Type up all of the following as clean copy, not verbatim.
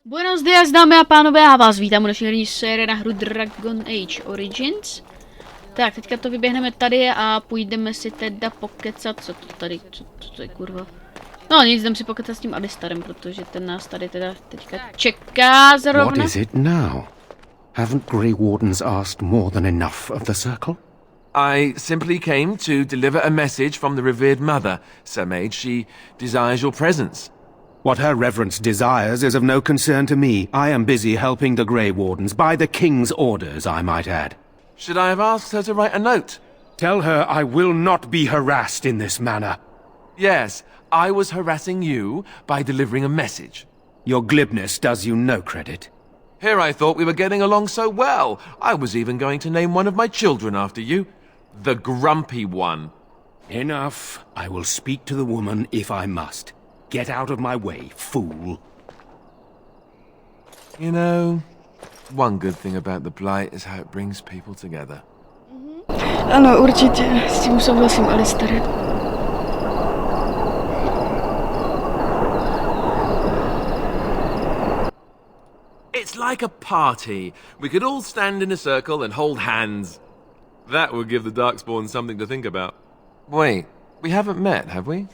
Buenos dias, dámy a pánové, já vás vítám u naší herní série na hru Dragon Age Origins. Tak, teďka to vyběhneme tady a půjdeme si teda pokecat, co to tady, co to je kurva. No nic, jdem si pokecat s tím Alistarem, protože ten nás tady teda teďka čeká zrovna. What is it now? Haven't Grey Wardens asked more than enough of the Circle? I simply came to deliver a message from the revered mother, Sir Mage. She desires your presence. What her reverence desires is of no concern to me. I am busy helping the Grey Wardens, by the King's orders, I might add. Should I have asked her to write a note? Tell her I will not be harassed in this manner. Yes, I was harassing you by delivering a message. Your glibness does you no credit. Here I thought we were getting along so well. I was even going to name one of my children after you. The Grumpy One. Enough. I will speak to the woman if I must. Get out of my way, fool. You know, one good thing about the Blight is how it brings people together. Ano, určitě, s tím souhlasím, Alistare. It's like a party. We could all stand in a circle and hold hands. That would give the Darkspawn something to think about. Wait, we haven't met, have we?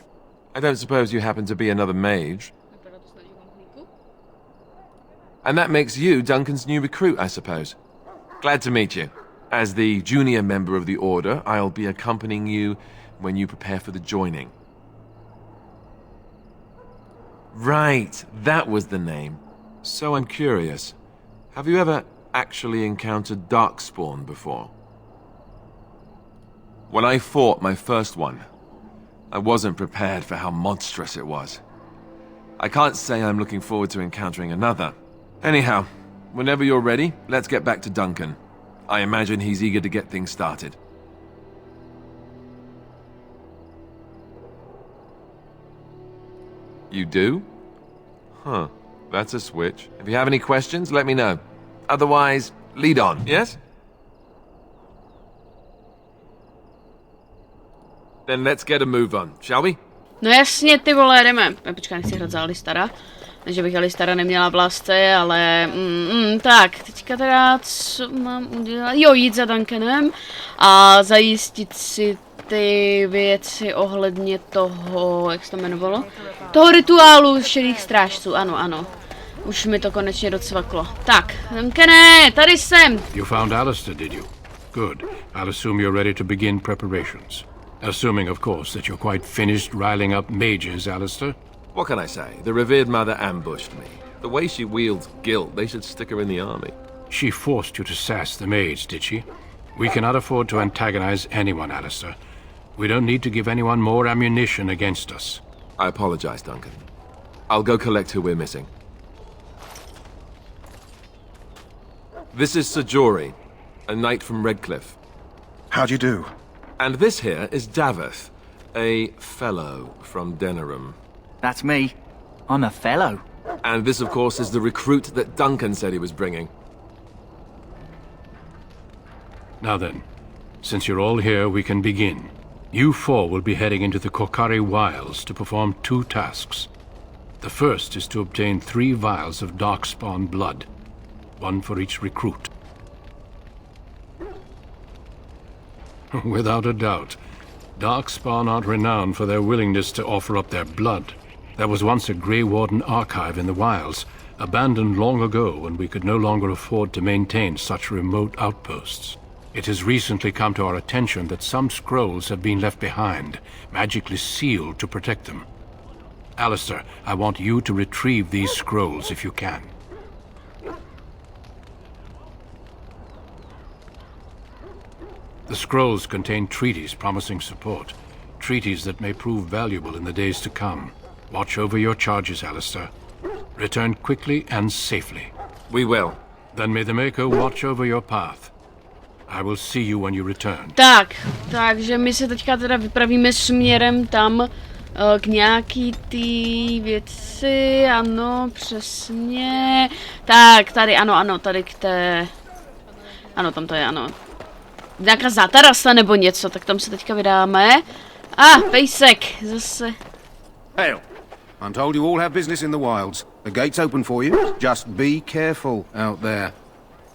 I don't suppose you happen to be another mage. And that makes you Duncan's new recruit, I suppose. Glad to meet you. As the junior member of the Order, I'll be accompanying you when you prepare for the joining. Right, that was the name. So I'm curious. Have you ever actually encountered Darkspawn before? When I fought my first one, I wasn't prepared for how monstrous it was. I can't say I'm looking forward to encountering another. Anyhow, whenever you're ready, let's get back to Duncan. I imagine he's eager to get things started. You do? Huh. That's a switch. If you have any questions, let me know. Otherwise, lead on, yes? Then let's get a move on, shall we? No jasně, ty vole, jdeme. Počkej, nechci hrát za Alistara. Ne, že bych Alistara neměla v lásce, ale... tak, teďka teda, co mám udělat? Jo, jít za Duncanem a zajistit si ty věci ohledně toho, jak se to jmenovalo? Toho rituálu šedých strážců, ano, ano. Už mi to konečně docvaklo. Tak, Duncane, tady jsem! You found Alistair, did you? Good. I'll assume you're ready to begin preparations. Assuming, of course, that you're quite finished riling up mages, Alistair. What can I say? The revered mother ambushed me. The way she wields guilt, they should stick her in the army. She forced you to sass the mage, did she? We cannot afford to antagonize anyone, Alistair. We don't need to give anyone more ammunition against us. I apologize, Duncan. I'll go collect who we're missing. This is Sir Jory, a knight from Redcliffe. How do you do? And this here is Daveth, a fellow from Denerim. That's me. I'm a fellow. And this, of course, is the recruit that Duncan said he was bringing. Now then, since you're all here, we can begin. You four will be heading into the Korcari Wilds to perform two tasks. The first is to obtain 3 vials of Darkspawn blood, one for each recruit. Without a doubt, Darkspawn aren't renowned for their willingness to offer up their blood. There was once a Grey Warden archive in the wilds, abandoned long ago when we could no longer afford to maintain such remote outposts. It has recently come to our attention that some scrolls have been left behind, magically sealed to protect them. Alistair, I want you to retrieve these scrolls if you can. The scrolls contain treaties promising support, treaties that may prove valuable in the days to come. Watch over your charges, Alistair. Return quickly and safely. We will. Then may the Maker watch over your path. I will see you when you return. Tak, takže my se teďka teda vypravíme směrem tam k nějaký ty věci, ano, přesně. Tak, tady, ano, tady k té... Ano, tam to je, ano. Nějaká zatarasa nebo něco, tak tam se teďka vydáme. Pejsek, zase. Hail. I'm told you all have business in the wilds. The gate's open for you. Just be careful out there.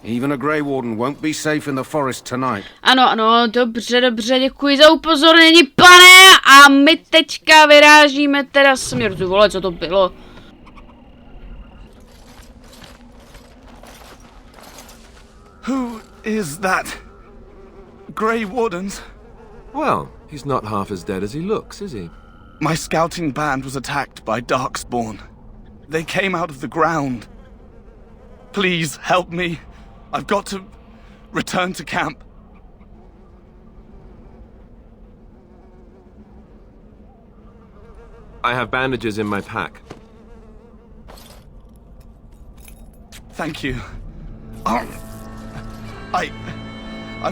Even a Grey Warden won't be safe in the forest tonight. Ano, dobře, děkuji za upozornění, pane! A my teďka vyrážíme teda směr. Ty vole, co to bylo? Who is that? Grey Wardens? Well, he's not half as dead as he looks, is he? My scouting band was attacked by Darkspawn. They came out of the ground. Please help me. I've got to return to camp. I have bandages in my pack. Thank you. I've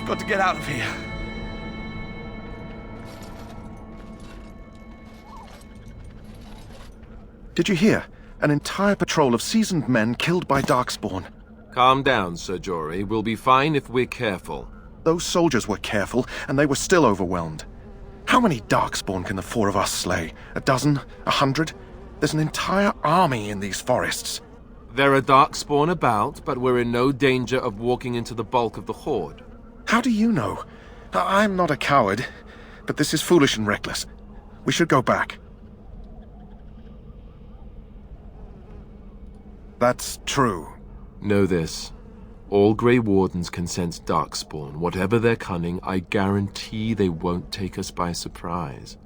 got to get out of here. Did you hear? An entire patrol of seasoned men killed by Darkspawn. Calm down, Sir Jory. We'll be fine if we're careful. Those soldiers were careful, and they were still overwhelmed. How many Darkspawn can the four of us slay? A dozen? 100? There's an entire army in these forests. There are Darkspawn about, but we're in no danger of walking into the bulk of the Horde. How do you know? I'm not a coward, but this is foolish and reckless. We should go back. That's true. Know this. All Grey Wardens can sense Darkspawn. Whatever their cunning, I guarantee they won't take us by surprise.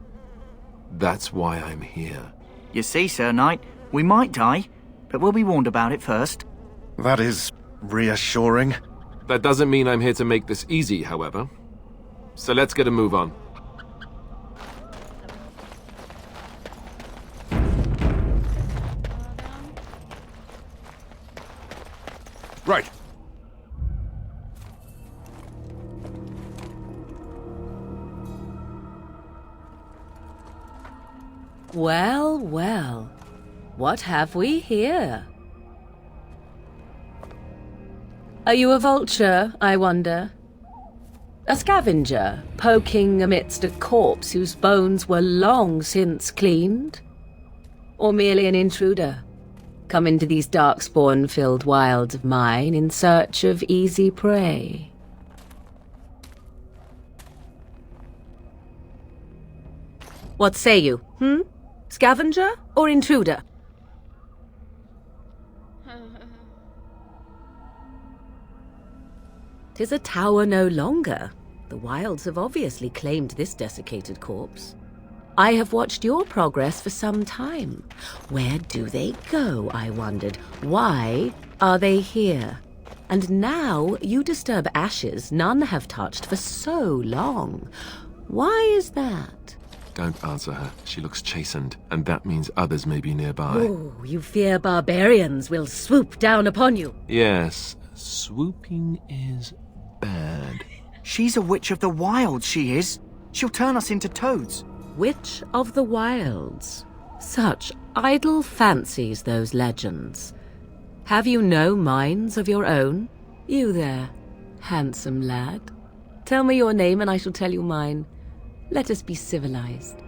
That's why I'm here. You see, Sir Knight, we might die, but we'll be warned about it first. That is reassuring. That doesn't mean I'm here to make this easy, however. So let's get a move on. Right. Well, well. What have we here? Are you a vulture, I wonder? A scavenger, poking amidst a corpse whose bones were long since cleaned? Or merely an intruder, come into these darkspawn-filled wilds of mine in search of easy prey? What say you, Scavenger or intruder? 'Tis a tower no longer. The wilds have obviously claimed this desiccated corpse. I have watched your progress for some time. Where do they go, I wondered? Why are they here? And now you disturb ashes none have touched for so long. Why is that? Don't answer her. She looks chastened, and that means others may be nearby. Oh, you fear barbarians will swoop down upon you. Yes, swooping is bad. She's a witch of the wilds, she is. She'll turn us into toads. Witch of the Wilds. Such idle fancies, those legends. Have you no minds of your own? You there, handsome lad. Tell me your name and I shall tell you mine. Let us be civilized.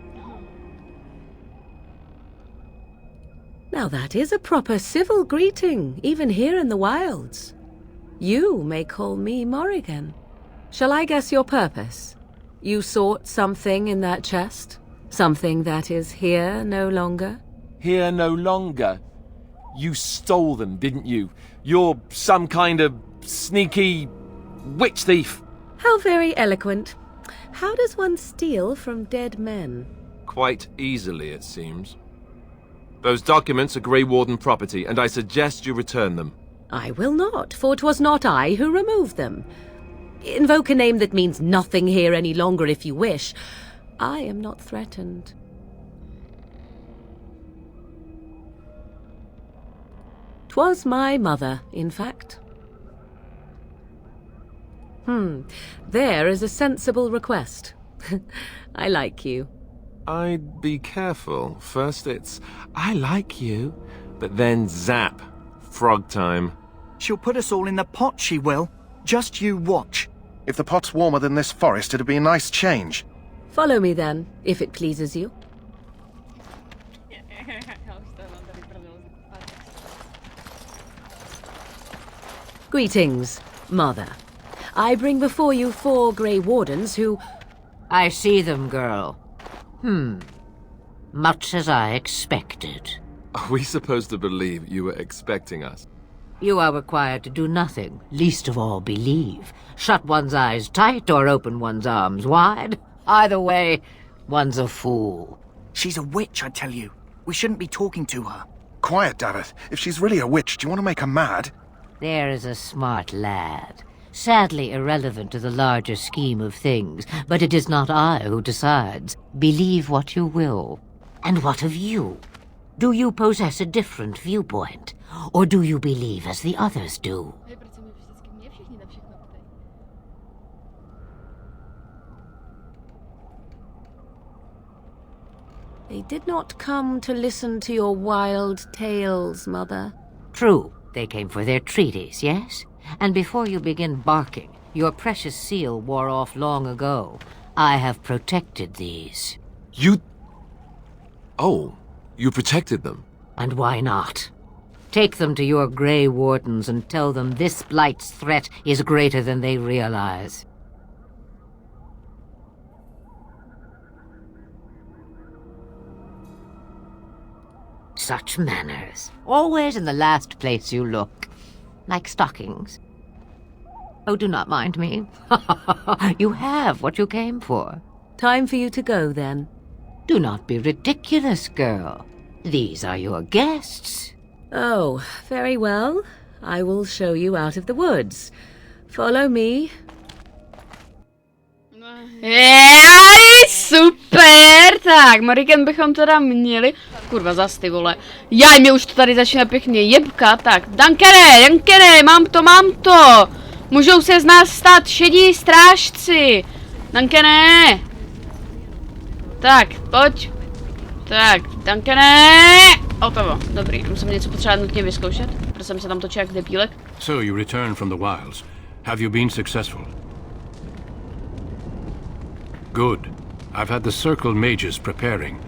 Now that is a proper civil greeting, even here in the wilds. You may call me Morrigan. Shall I guess your purpose? You sought something in that chest? Something that is here no longer? Here no longer? You stole them, didn't you? You're some kind of sneaky witch thief. How very eloquent. How does one steal from dead men? Quite easily, it seems. Those documents are Grey Warden property, and I suggest you return them. I will not, for 'twas not I who removed them. Invoke a name that means nothing here any longer if you wish. I am not threatened. 'Twas my mother, in fact. There is a sensible request. I like you. I'd be careful. First it's, I like you, but then zap. Frog time. She'll put us all in the pot, she will. Just you watch. If the pot's warmer than this forest, it'd be a nice change. Follow me then, if it pleases you. Greetings, Mother. I bring before you 4 Grey Wardens who... I see them, girl. Much as I expected. Are we supposed to believe you were expecting us? You are required to do nothing, least of all believe. Shut one's eyes tight or open one's arms wide. Either way, one's a fool. She's a witch, I tell you. We shouldn't be talking to her. Quiet, Davith. If she's really a witch, do you want to make her mad? There is a smart lad. Sadly irrelevant to the larger scheme of things, but it is not I who decides. Believe what you will. And what of you? Do you possess a different viewpoint? Or do you believe as the others do? They did not come to listen to your wild tales, Mother. True, they came for their treaties, yes? And before you begin barking, your precious seal wore off long ago. I have protected these. You... Oh, you protected them? And why not? Take them to your Grey Wardens and tell them this blight's threat is greater than they realize. Such manners. Always in the last place you look. Like stockings. Oh, do not mind me. You have what you came for. Time for you to go, then. Do not be ridiculous, girl. These are your guests. Oh, very well. I will show you out of the woods. Follow me. Super! Tak, Mariken bychom teda měli... Kurva, zas ty vole. Jaj, mě už to tady začíná pěkně jebkat. Tak, Dankere, mám to! Můžou se z nás stát šedí strážci. Dankere! Tak, pojď. Tak, Dankere! Hotovo, dobrý, musím něco potřebovat nutně vyzkoušet, protože jsem se tam točil jak debílek. So you return from the wilds. Have you been successful? Good. I've had the Circle mages preparing.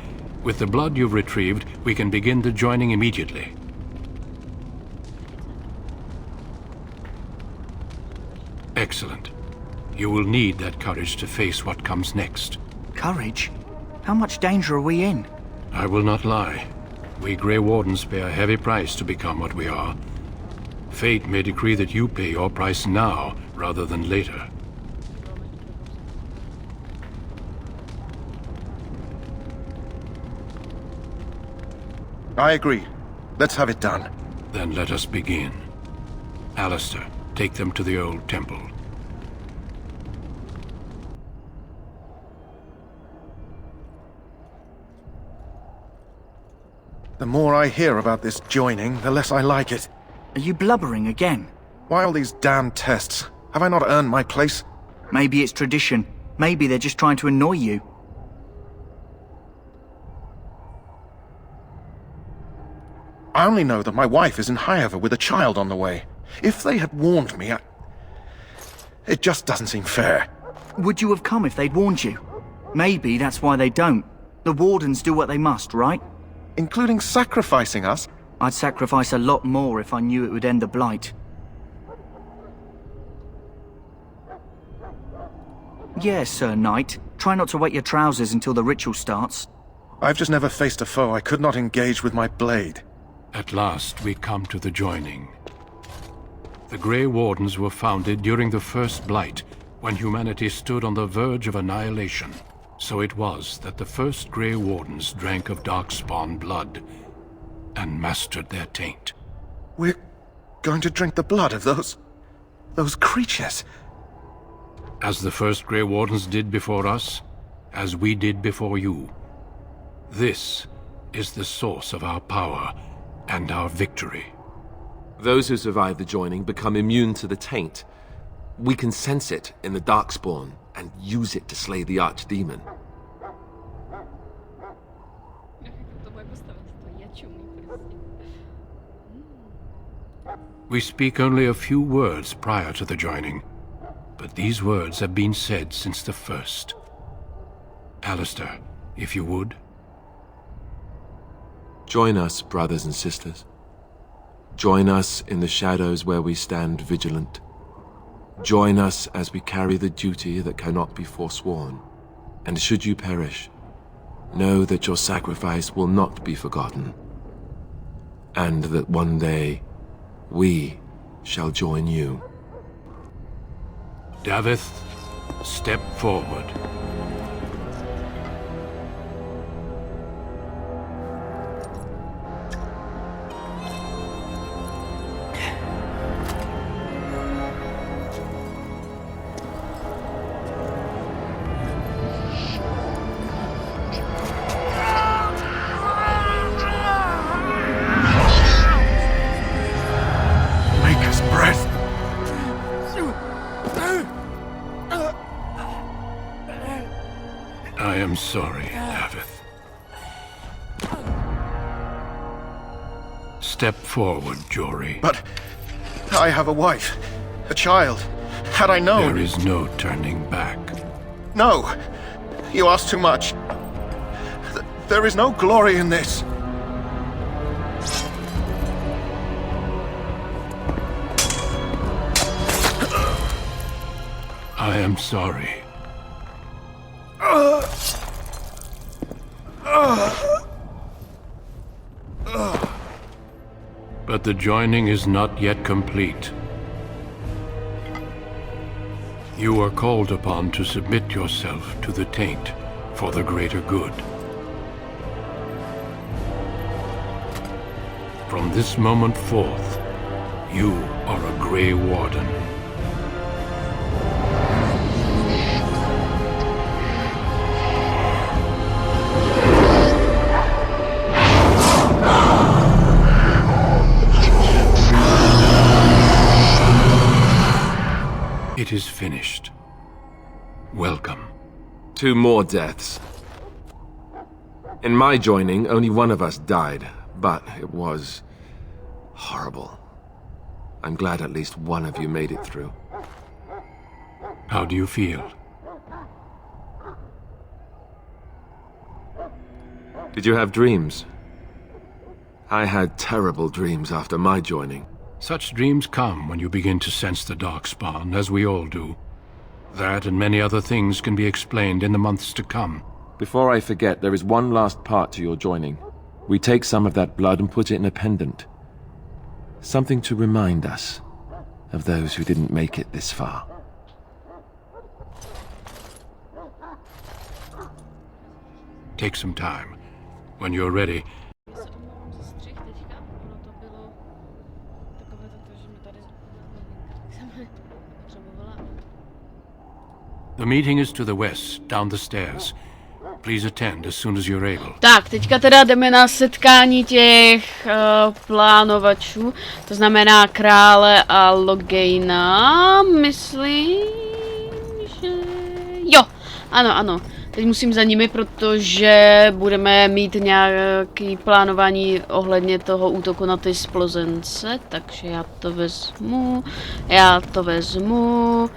With the blood you've retrieved, we can begin the joining immediately. Excellent. You will need that courage to face what comes next. Courage? How much danger are we in? I will not lie. We Grey Wardens pay a heavy price to become what we are. Fate may decree that you pay your price now, rather than later. I agree. Let's have it done. Then let us begin. Alistair, take them to the old temple. The more I hear about this joining, the less I like it. Are you blubbering again? Why all these damn tests? Have I not earned my place? Maybe it's tradition. Maybe they're just trying to annoy you. I only know that my wife is in Highever with a child on the way. If they had warned me, it just doesn't seem fair. Would you have come if they'd warned you? Maybe that's why they don't. The Wardens do what they must, right? Including sacrificing us? I'd sacrifice a lot more if I knew it would end the Blight. Yes, Sir Knight. Try not to wet your trousers until the ritual starts. I've just never faced a foe I could not engage with my blade. At last, we come to the joining. The Grey Wardens were founded during the First Blight, when humanity stood on the verge of annihilation. So it was that the first Grey Wardens drank of Darkspawn blood and mastered their taint. We're going to drink the blood of those creatures. As the first Grey Wardens did before us, as we did before you. This is the source of our power and our victory. Those who survive the joining become immune to the taint. We can sense it in the Darkspawn and use it to slay the Archdemon. We speak only a few words prior to the joining, but these words have been said since the first. Alistair, if you would. Join us, brothers and sisters. Join us in the shadows where we stand vigilant. Join us as we carry the duty that cannot be forsworn. And should you perish, know that your sacrifice will not be forgotten. And that one day, we shall join you. Davith, step forward. I am sorry, Davith. Step forward, Jory. But I have a wife, a child. Had I known... There is no turning back. No! You ask too much. There is no glory in this. I am sorry. But the joining is not yet complete. You are called upon to submit yourself to the taint for the greater good. From this moment forth, you are a Grey Warden. It is finished. Welcome. 2 more deaths. In my joining, only one of us died, but it was horrible. I'm glad at least one of you made it through. How do you feel? Did you have dreams? I had terrible dreams after my joining. Such dreams come when you begin to sense the Darkspawn, as we all do. That and many other things can be explained in the months to come. Before I forget, there is one last part to your joining. We take some of that blood and put it in a pendant. Something to remind us of those who didn't make it this far. Take some time. When you're ready, the meeting is to the west, down the stairs. Please attend as soon as you're able. Tak, teďka teda jdeme na setkání těch plánovačů, to znamená krále a Loghaina, myslím, že... Jo, ano. Teď musím za nimi, protože budeme mít nějaký plánování ohledně toho útoku na ty splozence, takže já to vezmu,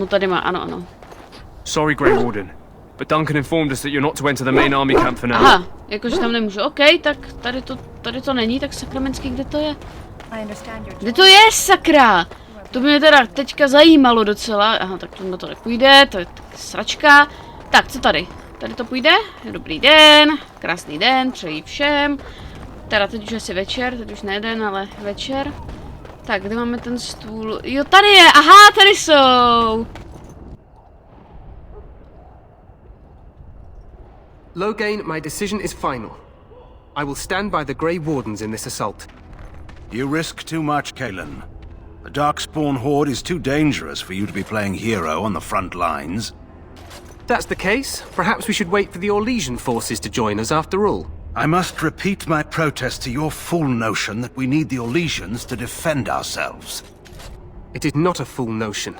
tady má, ano. Sorry, Grey Warden, but Duncan informed us that you're not to enter the main army camp for now. Aha, jakože tam nemůžu, OK, tak tady to není, tak sakramentsky, kde to je? Kde to je, sakra? To by mě teda teďka zajímalo docela, aha, tak to na to nepůjde, to je sračka. Tak, co tady? Tady to půjde? Dobrý den, krásný den, přeji všem. Teda teď už asi večer, teď už ne den, ale večer. Tak, kde máme ten stůl? Jo, tady je, aha, tady jsou. Loghain, my decision is final. I will stand by the Grey Wardens in this assault. You risk too much, Kalen. The Darkspawn horde is too dangerous for you to be playing hero on the front lines. That's the case. Perhaps we should wait for the Orlesian forces to join us after all. I must repeat my protest to your fool notion that we need the Orlesians to defend ourselves. It is not a fool notion.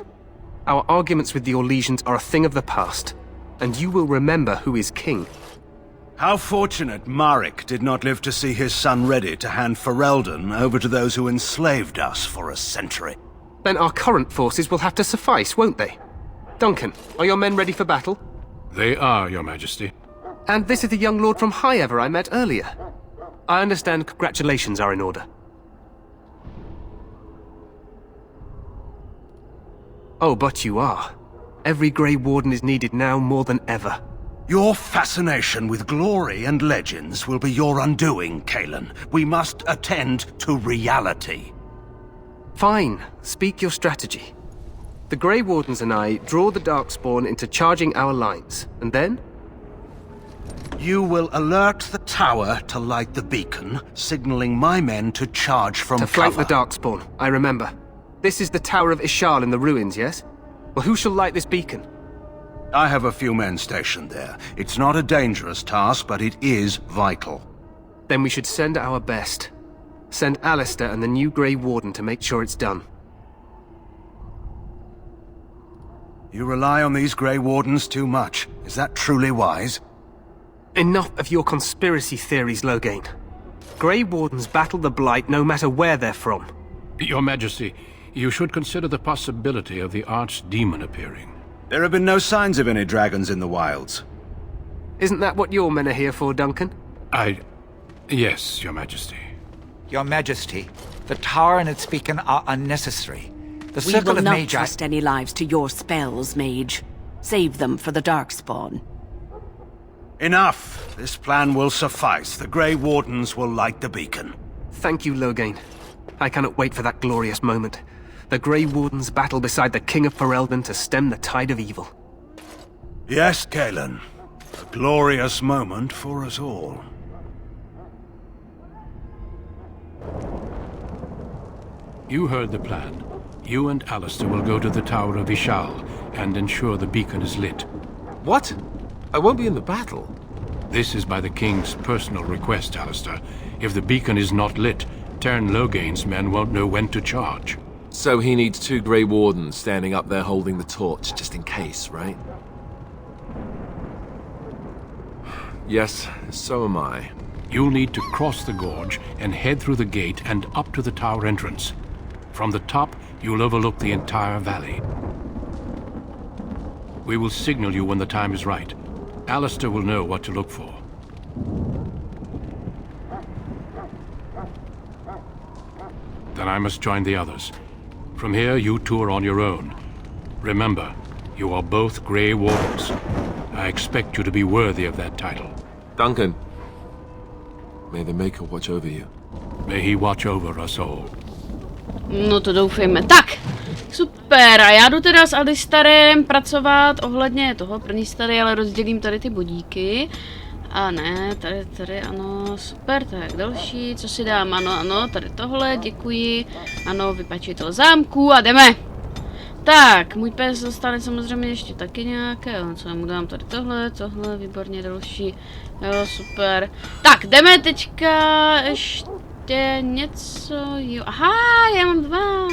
Our arguments with the Orlesians are a thing of the past, and you will remember who is king. How fortunate Marek did not live to see his son ready to hand Ferelden over to those who enslaved us for a century. Then our current forces will have to suffice, won't they? Duncan, are your men ready for battle? They are, Your Majesty. And this is the young lord from Highever I met earlier. I understand congratulations are in order. Oh, but you are. Every Grey Warden is needed now more than ever. Your fascination with glory and legends will be your undoing, Kalen. We must attend to reality. Fine. Speak your strategy. The Grey Wardens and I draw the Darkspawn into charging our lines, and then? You will alert the tower to light the beacon, signaling my men to charge from To flank cover. the Darkspawn, I remember. This is the Tower of Ishal in the ruins, yes? Well, who shall light this beacon? I have a few men stationed there. It's not a dangerous task, but it is vital. Then we should send our best. Send Alistair and the new Grey Warden to make sure it's done. You rely on these Grey Wardens too much. Is that truly wise? Enough of your conspiracy theories, Loghain. Grey Wardens battle the Blight no matter where they're from. Your Majesty, you should consider the possibility of the Archdemon appearing. There have been no signs of any dragons in the wilds. Isn't that what your men are here for, Duncan? Yes, Your Majesty. Your Majesty, the tower and its beacon are unnecessary. The We circle will of not Magi... trust any lives to your spells, Mage. Save them for the Darkspawn. Enough! This plan will suffice. The Grey Wardens will light the beacon. Thank you, Loghain. I cannot wait for that glorious moment. The Grey Wardens battle beside the King of Ferelden to stem the tide of evil. Yes, Kalen. A glorious moment for us all. You heard the plan. You and Alistair will go to the Tower of Ishal and ensure the beacon is lit. What? I won't be in the battle. This is by the King's personal request, Alistair. If the beacon is not lit, Tern Loghain's men won't know when to charge. So he needs 2 Grey Wardens standing up there holding the torch, just in case, right? Yes, so am I. You'll need to cross the gorge and head through the gate and up to the tower entrance. From the top, you'll overlook the entire valley. We will signal you when the time is right. Alistair will know what to look for. Then I must join the others. From here, you two are on your own. Remember, you are both Grey Wardens. I expect you to be worthy of that title. Duncan, may the Maker watch over you. May he watch over us all. No to doufejme. Tak, super. A já jdu teda s Alistarem pracovat ohledně toho první tady, ale rozdělím tady ty bodíky. A ne, tady, ano, super, tak další, co si dám, ano, tady tohle, děkuji, ano, vypačitel zámku a jdeme. Tak, můj pes dostane samozřejmě ještě taky nějaké, co mu dám tady tohle, výborně další, jo, super. Tak, jdeme teďka ještě něco, jo, aha, já mám 2,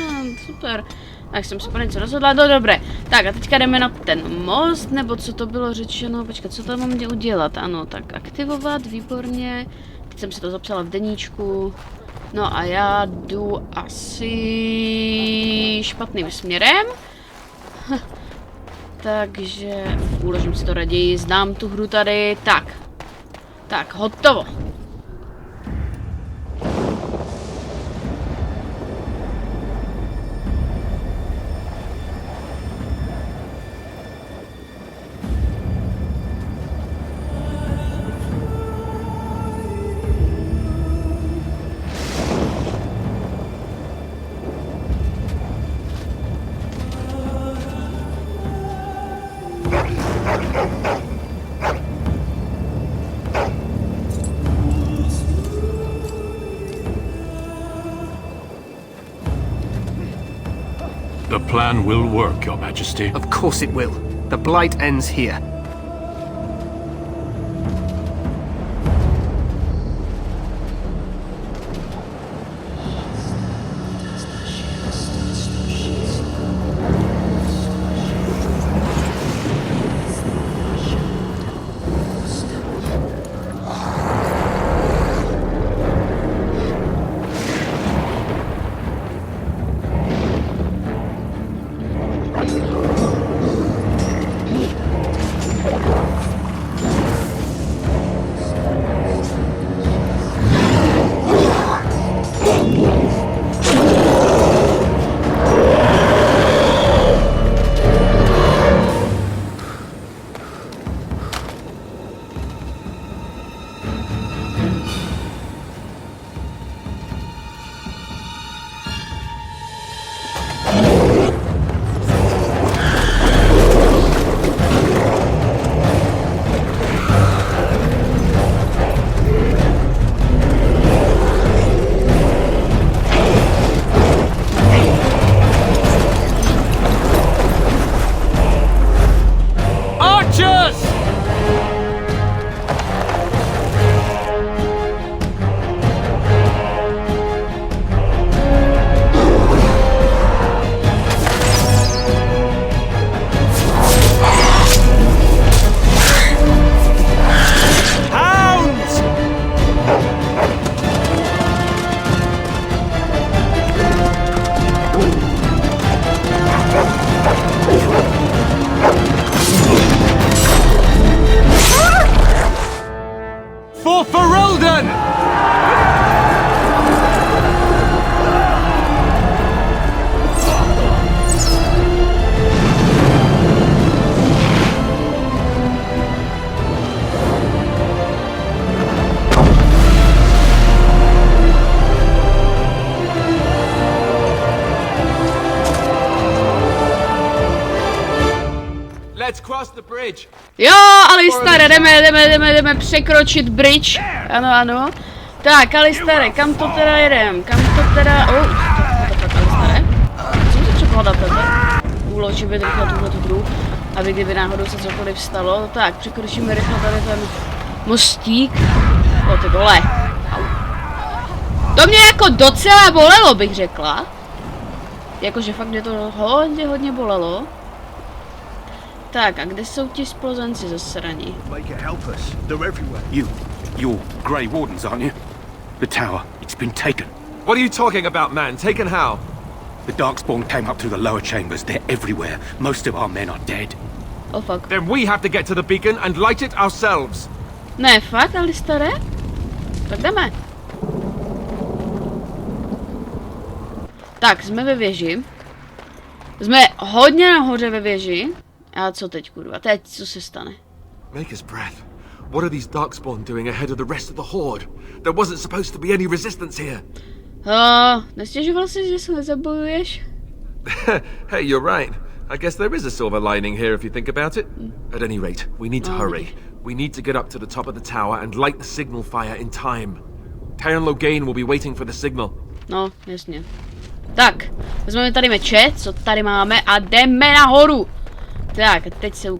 super. Tak jsem se pro něco rozhodla, no dobré. Tak a teďka jdeme na ten most, nebo co to bylo řečeno, počkat, co tam mám udělat, ano, tak aktivovat, výborně. Teď jsem si to zapsala v deníčku. No a já jdu asi špatným směrem. Takže uložím si to raději, znám tu hru tady, tak, hotovo. The plan will work, Your Majesty. Of course it will. The Blight ends here. Let's cross the bridge. Jo, Alistare, jdeme překročit bridge. Ano. Tak, Alistare, kam to teda jedem? Kam to teda... tak Alistare. Co to překládat tady? Uložím rychle tuhletu hru, aby kdyby náhodou se cokoliv stalo. Tak, překročíme rychle tady ten mostík. O ty vole. To mě jako docela bolelo, bych řekla. Jakože fakt mě to hodně bolelo. Tak, a kde jsou ti splozenci zasraní? You're Grey Wardens, aren't you? The tower, it's been taken. What are you talking about, man? Taken how? The Darkspawn came up through the lower chambers. They're everywhere. Most of our men are dead. Oh fuck. Then we have to get to the beacon and light it ourselves. Ne, fakt, Alistare? Tak jdeme. Tak, jsme ve věži. Jsme hodně nahoře ve věži. A co teď, kurva? Teď, co se stane? Maker's breath. What are these Darkspawn doing ahead of the rest of the horde? There wasn't supposed to be any resistance here. Nestěžoval jsi, že se nezabojuješ? Hey, you're right. I guess there is a silver lining here if you think about it. At any rate, we need to hurry. We need to get up to the top of the tower and light the signal fire in time. Taron Logain will be waiting for the signal. No, jasně. Tak, vezmeme tady meče, co tady máme a jdeme nahoru. Tak, teď se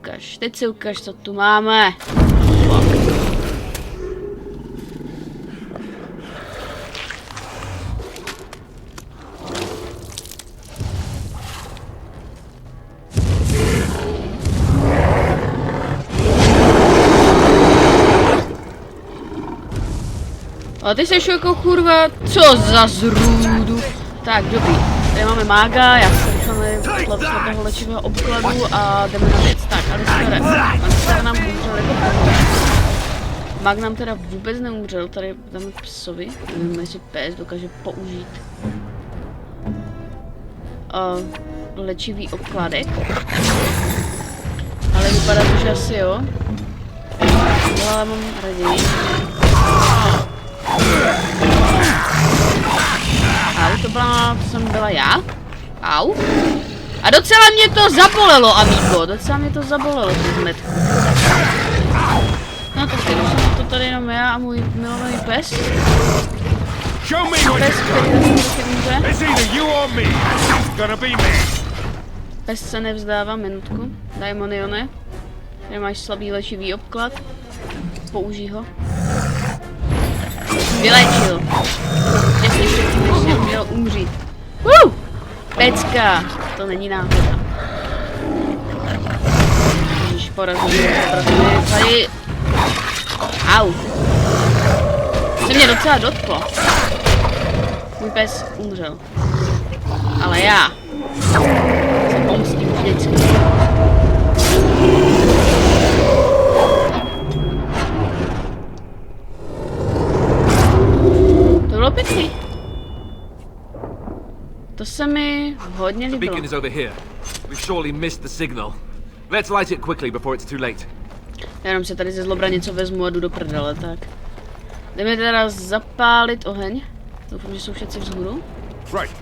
ukaž, co tu máme. A ty seš jako kurva, co za zrůdu. Tak, dobrý. Tady máme mága, já se rychle toho léčivého obkladu a jdeme na věc. Tak, Alistare nám umřel jako první. Mág nám teda vůbec neumřel, tady dáme psovi. Nevím, jestli pes dokáže použít léčivý obkladek. Ale vypadá to, že asi jo. Ale mám raději. Au, to jsem byla já. Au. A docela mě to zabolelo, amigo. Docela mě to zabolelo, tu zmetku. No tak jsem to tady jenom já a můj milovaný pes. Pes, který umře. Pes se nevzdává, minutku. Daimonione. Tady máš slabý léčivý obklad. Použij ho. Vylečil. Těsně předtím, než měl umřít. Pecka. To není náhoda. Ježiš, porazil. Tady... Au. Se mě docela dotklo. Můj pes umřel. Ale já se pomstím vždycky. To bylo pěkný. To se mi hodně líbilo. The beacon is over here. We've surely missed the signal. Let's light it quickly before it's too late. Já jenom se tady ze zlobra něco vezmu a jdu do prdele, tak. Jdeme teda zapálit oheň. Doufám, že jsou všetci vzhůru. Right.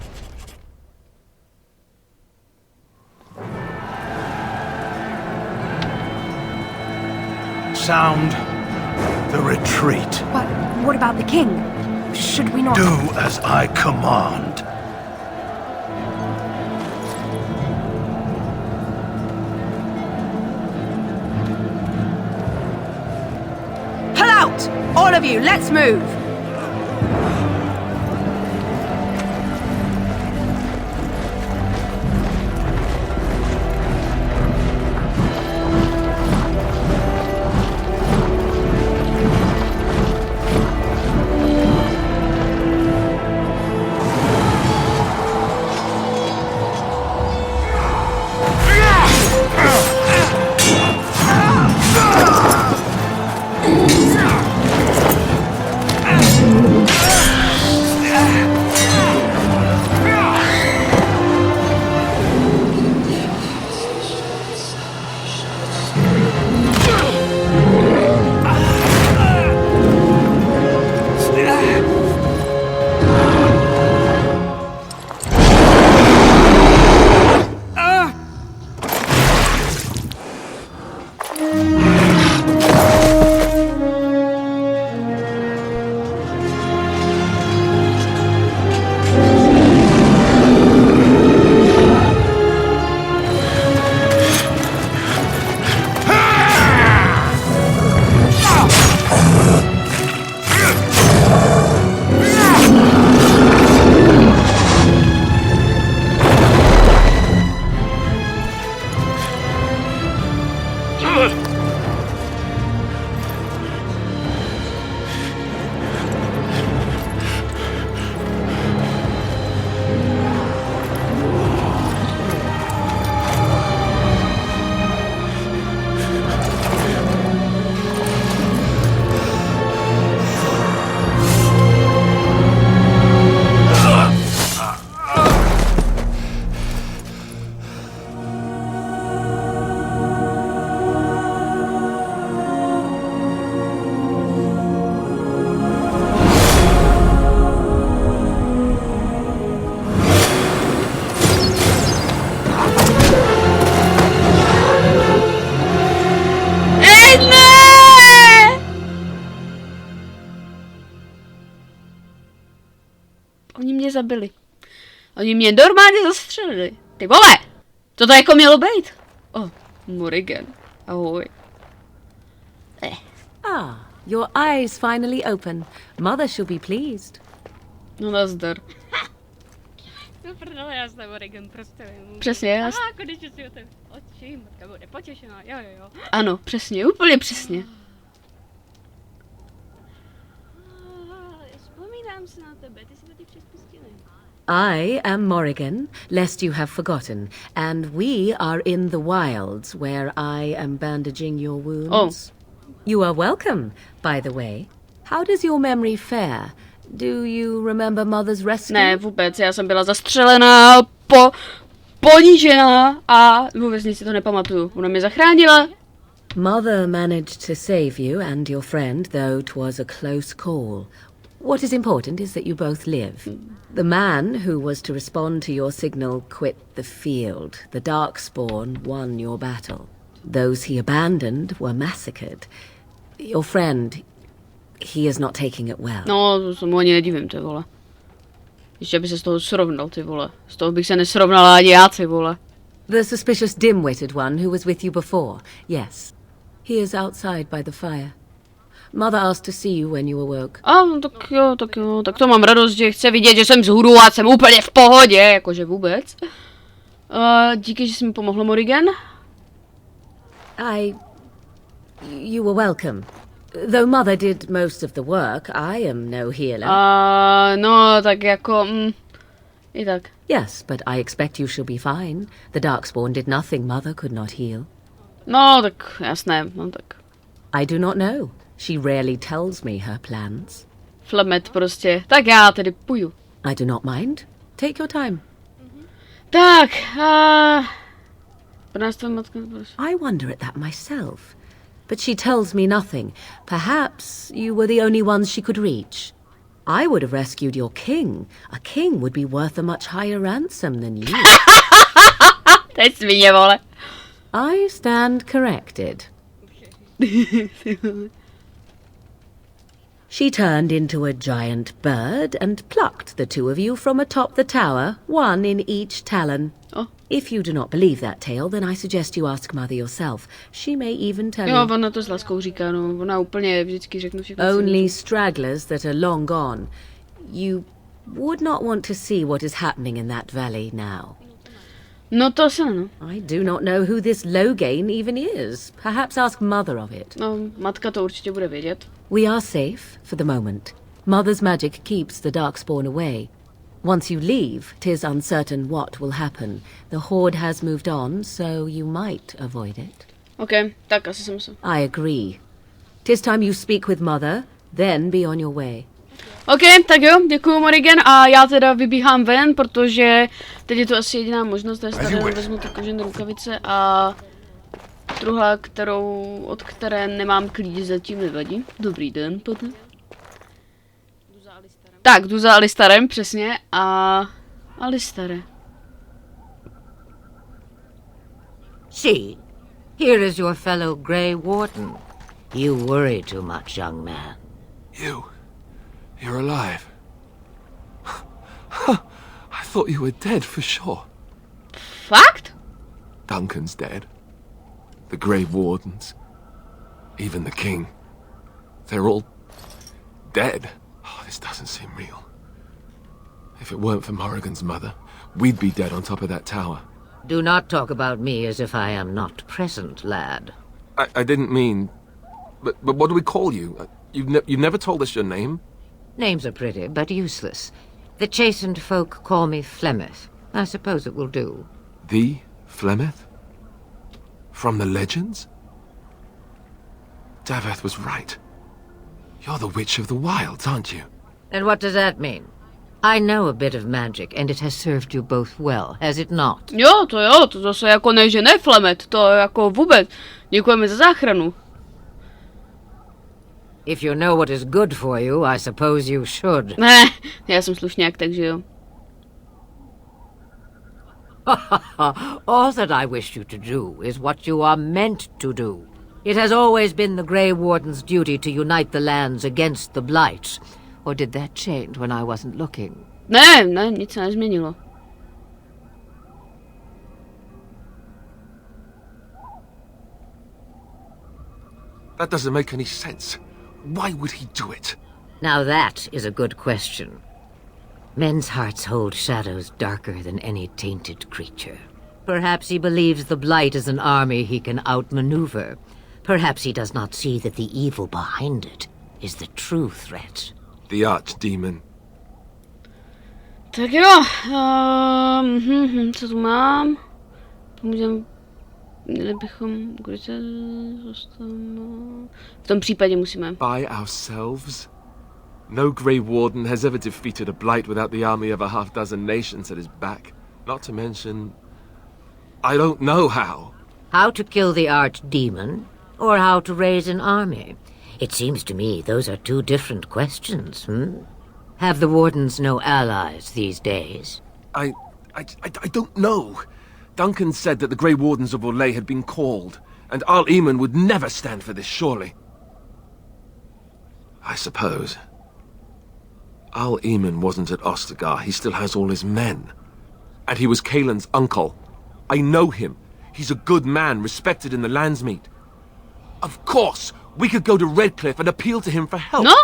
Sound the retreat. But what about the king? Should we not... Do as I command. Pull out! All of you, let's move! normálně zabili. Oni mě normálně zastřelili. Ty vole! Co to jako mělo být? Oh, Morrigan. Ahoj. Ah, your eyes finally open. Mother shall be pleased. No nazdar. No prdele, já jsem Morrigan, prostě vím. Přesně, já. Aha, konečně si o té oči, matka bude potěšená, jo. Ano, přesně, úplně přesně. Vzpomínám se na tebe, ty si to teď přespustili. I am Morrigan, lest you have forgotten, and we are in the wilds where I am bandaging your wounds. Oh. You are welcome, by the way. How does your memory fare? Do you remember Mother's rescue? Ne, vůbec, já jsem byla zastřelená, ponížená a vůbec nic si to nepamatuju. Ona mě zachránila. Mother managed to save you and your friend, though it was a close call. What is important is that you both live. The man who was to respond to your signal quit the field. The Darkspawn won your battle. Those he abandoned were massacred. Your friend, he is not taking it well. No, to se mu ani nedivím, ty vole. Ještě by se z toho srovnal, ty vole. Z toho bych se nesrovnala ani já, ty vole. The suspicious dim-witted one who was with you before, yes. He is outside by the fire. Mother asked to see you when you awoke. Tak to mám radost, že chce vidět, že jsem vzhůru a jsem úplně v pohodě, jakože vůbec. Díky, že jsi mi pomohla, Morrigan. You were welcome. Though Mother did most of the work, I am no healer. No, tak jako, i tak. Yes, but I expect you shall be fine. The Darkspawn did nothing Mother could not heal. No, tak jasné, no tak. I do not know. She rarely tells me her plans. Flamet prostě. Tak já tedy půjdu. I do not mind. Take your time. Tak, I wonder at that myself. But she tells me nothing. Perhaps you were the only ones she could reach. I would have rescued your king. A king would be worth a much higher ransom than you. To je svině, vole. I stand corrected. She turned into a giant bird and plucked the two of you from atop the tower, one in each talon. Oh. If you do not believe that tale, then I suggest you ask Mother yourself. She may even tell you. Jo, ona to s láskou říká, no. Ona úplně vždycky řekne všechno. Only stragglers that are long gone. You would not want to see what is happening in that valley now. No to se, no. I do not know who this Loghain even is. Perhaps ask Mother of it. No, matka to určitě bude vědět. We are safe for the moment. Mother's magic keeps the Darkspawn away. Once you leave, 'tis uncertain what will happen. The Horde has moved on, so you might avoid it. Okay, tak asi jsem se. I agree. 'Tis time you speak with Mother, then be on your way. OK, tak jo, děkuju, Morrigan, a já teda vybíhám ven, protože teď je to asi jediná možnost, tady tady vezmu ty kožené rukavice a druhá, od které nemám klíč, zatím nevadí. Dobrý den, potom. Tak, jdu za Alistarem, přesně, a Alistare. See, here is your fellow Grey Warden. You worry too much, young man. You're alive. I thought you were dead for sure. Fakt? Duncan's dead. The Grey Wardens. Even the King. They're all dead. Oh, this doesn't seem real. If it weren't for Morrigan's mother, we'd be dead on top of that tower. Do not talk about me as if I am not present, lad. I didn't mean... But what do we call you? You've never told us your name? Names are pretty, but useless. The chastened folk call me Flemeth. I suppose it will do. The Flemeth? From the legends? Daveth was right. You're the Witch of the Wilds, aren't you? And what does that mean? I know a bit of magic, and it has served you both well, has it not? Jo, to zase jako ne, že ne, Flemet, to jako vůbec. Děkujeme za záchranu. If you know what is good for you, I suppose you should. Ne, já jsem slušňák, takže jo. All that I wish you to do is what you are meant to do. It has always been the Grey Warden's duty to unite the lands against the Blights. Or did that change when I wasn't looking? Ne, nic se nezměnilo. That doesn't make any sense. Why would he do it? Now that is a good question. Men's hearts hold shadows darker than any tainted creature. Perhaps he believes the Blight is an army he can outmaneuver. Perhaps he does not see that the evil behind it is the true threat. The archdemon. Tak jo, co tu mám? Měli bychom, v tom případě musíme. By ourselves? No Grey Warden has ever defeated a Blight without the army of a half dozen nations at his back. Not to mention, I don't know how. How to kill the archdemon, or how to raise an army? It seems to me those are two different questions, Have the Wardens no allies these days? I don't know. Duncan said that the Grey Wardens of Orlais had been called, and Arl Eamon would never stand for this, surely. I suppose. Arl Eamon wasn't at Ostagar. He still has all his men. And he was Kaelin's uncle. I know him. He's a good man, respected in the Landsmeet. Of course, we could go to Redcliffe and appeal to him for help. No?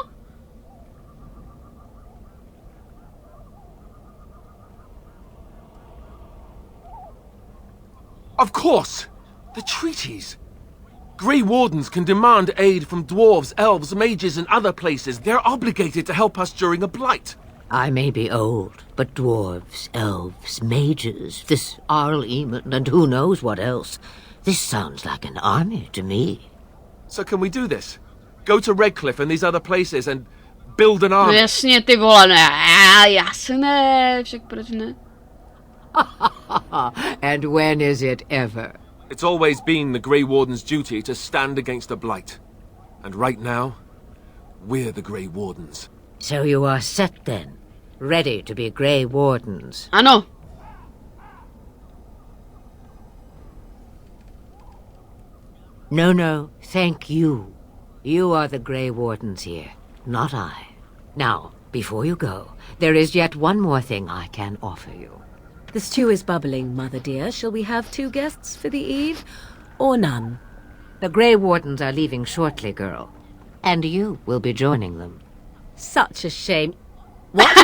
Of course! The treaties! Grey Wardens can demand aid from dwarves, elves, mages, and other places. They're obligated to help us during a blight. I may be old, but dwarves, elves, mages, this Arl Eamon, and who knows what else. This sounds like an army to me. So can we do this? Go to Redcliffe and these other places and build an No army? jasně, ty vole, ne, jasné, však proč ne? And when is it ever? It's always been the Grey Warden's duty to stand against a blight. And right now, we're the Grey Wardens. So you are set then, ready to be Grey Wardens. Ano. No, thank you. You are the Grey Wardens here, not I. Now, before you go, there is yet one more thing I can offer you. The stew is bubbling, Mother dear. Shall we have 2 guests for the eve, or none? The Grey Wardens are leaving shortly, girl. And you will be joining them. Such a shame. What?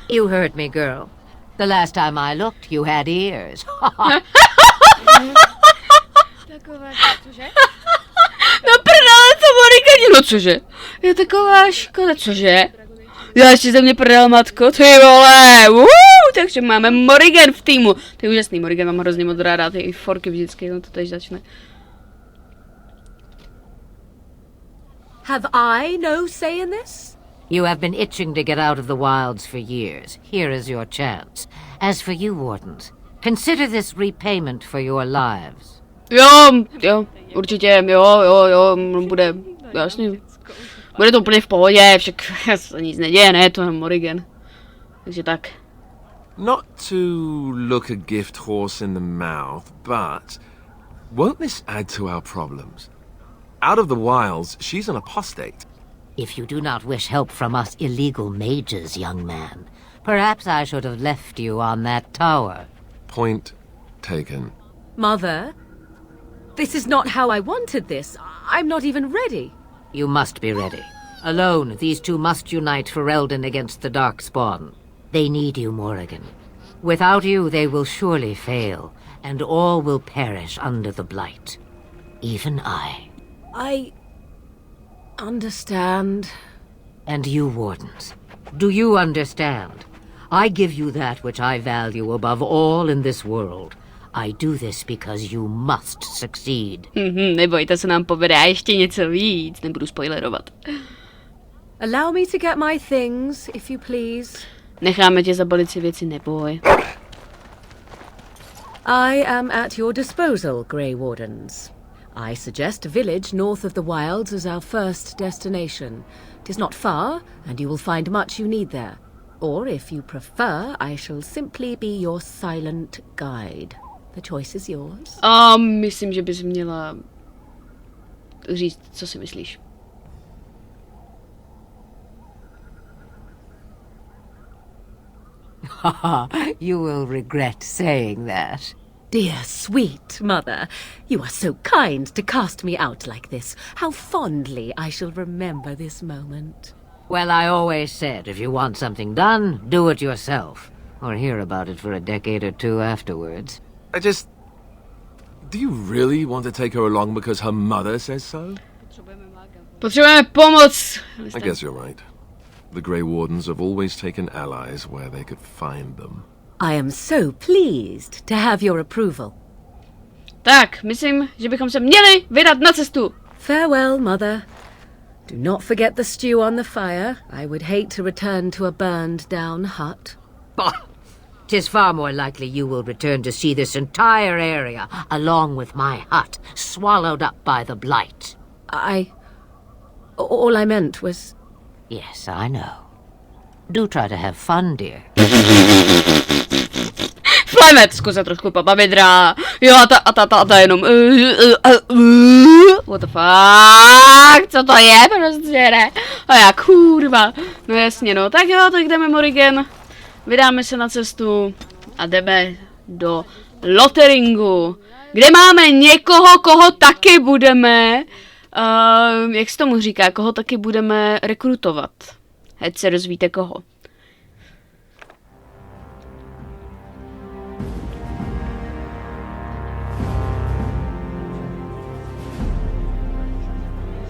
You heard me, girl. The last time I looked, you had ears. No prdele, co Morika, no cože? Je taková škoda, cože? Já ještě ze mě prdel, matko, ty vole, takže máme Morrigan v týmu. To je úžasný, Morrigan mám hrozně moc ráda, ty forky vždycky, no to teď začne. Have I no say in this? You have been itching to get out of the wilds for years. Here is your chance. As for you, Wardens, consider this repayment for your lives. Jo, určitě, jo, bude, jasný. Bude to úplně v pohodě, však se nic neděje, ne, to je Morrigan. Takže tak. Not to look a gift horse in the mouth, but won't this add to our problems? Out of the wilds, she's an apostate. If you do not wish help from us illegal mages, young man, perhaps I should have left you on that tower. Point taken. Mother, this is not how I wanted this. I'm not even ready. You must be ready. Alone, these two must unite Ferelden against the Darkspawn. They need you, Morrigan. Without you, they will surely fail, and all will perish under the Blight. Even I. I understand. And you, Wardens, do you understand? I give you that which I value above all in this world. I do this because you must succeed. Nebojte, se nám povede a ještě něco víc, nebudu spoilerovat. Allow me to get my things, if you please. Necháme tě zabalit si věci, neboj. I am at your disposal, Grey Wardens. I suggest a village north of the wilds as our first destination. It is not far, and you will find much you need there. Or, if you prefer, I shall simply be your silent guide. The choice is yours. Myslím, že bys měla říct, co si myslíš. You will regret saying that. Dear sweet mother, you are so kind to cast me out like this. How fondly I shall remember this moment. Well, I always said, if you want something done, do it yourself. Or hear about it for a decade or two afterwards. Do you really want to take her along because her mother says so? Potřebujeme pomoc. I guess you're right. The Grey Wardens have always taken allies where they could find them. I am so pleased to have your approval. Tak, myslím, že bychom se měli vydat na cestu. Farewell, mother. Do not forget the stew on the fire. I would hate to return to a burned down hut. Bah! 'Tis far more likely you will return to see this entire area, along with my hut, swallowed up by the blight. All I meant was... Yes, I know. Do try to have fun, dear. Flemet, zkus se trošku pobavit, jo, a ta jenom... What the fuck? Co to je prostě, ne? A já, kurva. No jasně, no. Tak jo, tak jdeme, Morrigan. Vydáme se na cestu a jdeme do Lotheringu, kde máme někoho, koho taky budeme... jak se tomu říká, koho taky budeme rekrutovat. Ať se dozvíte koho.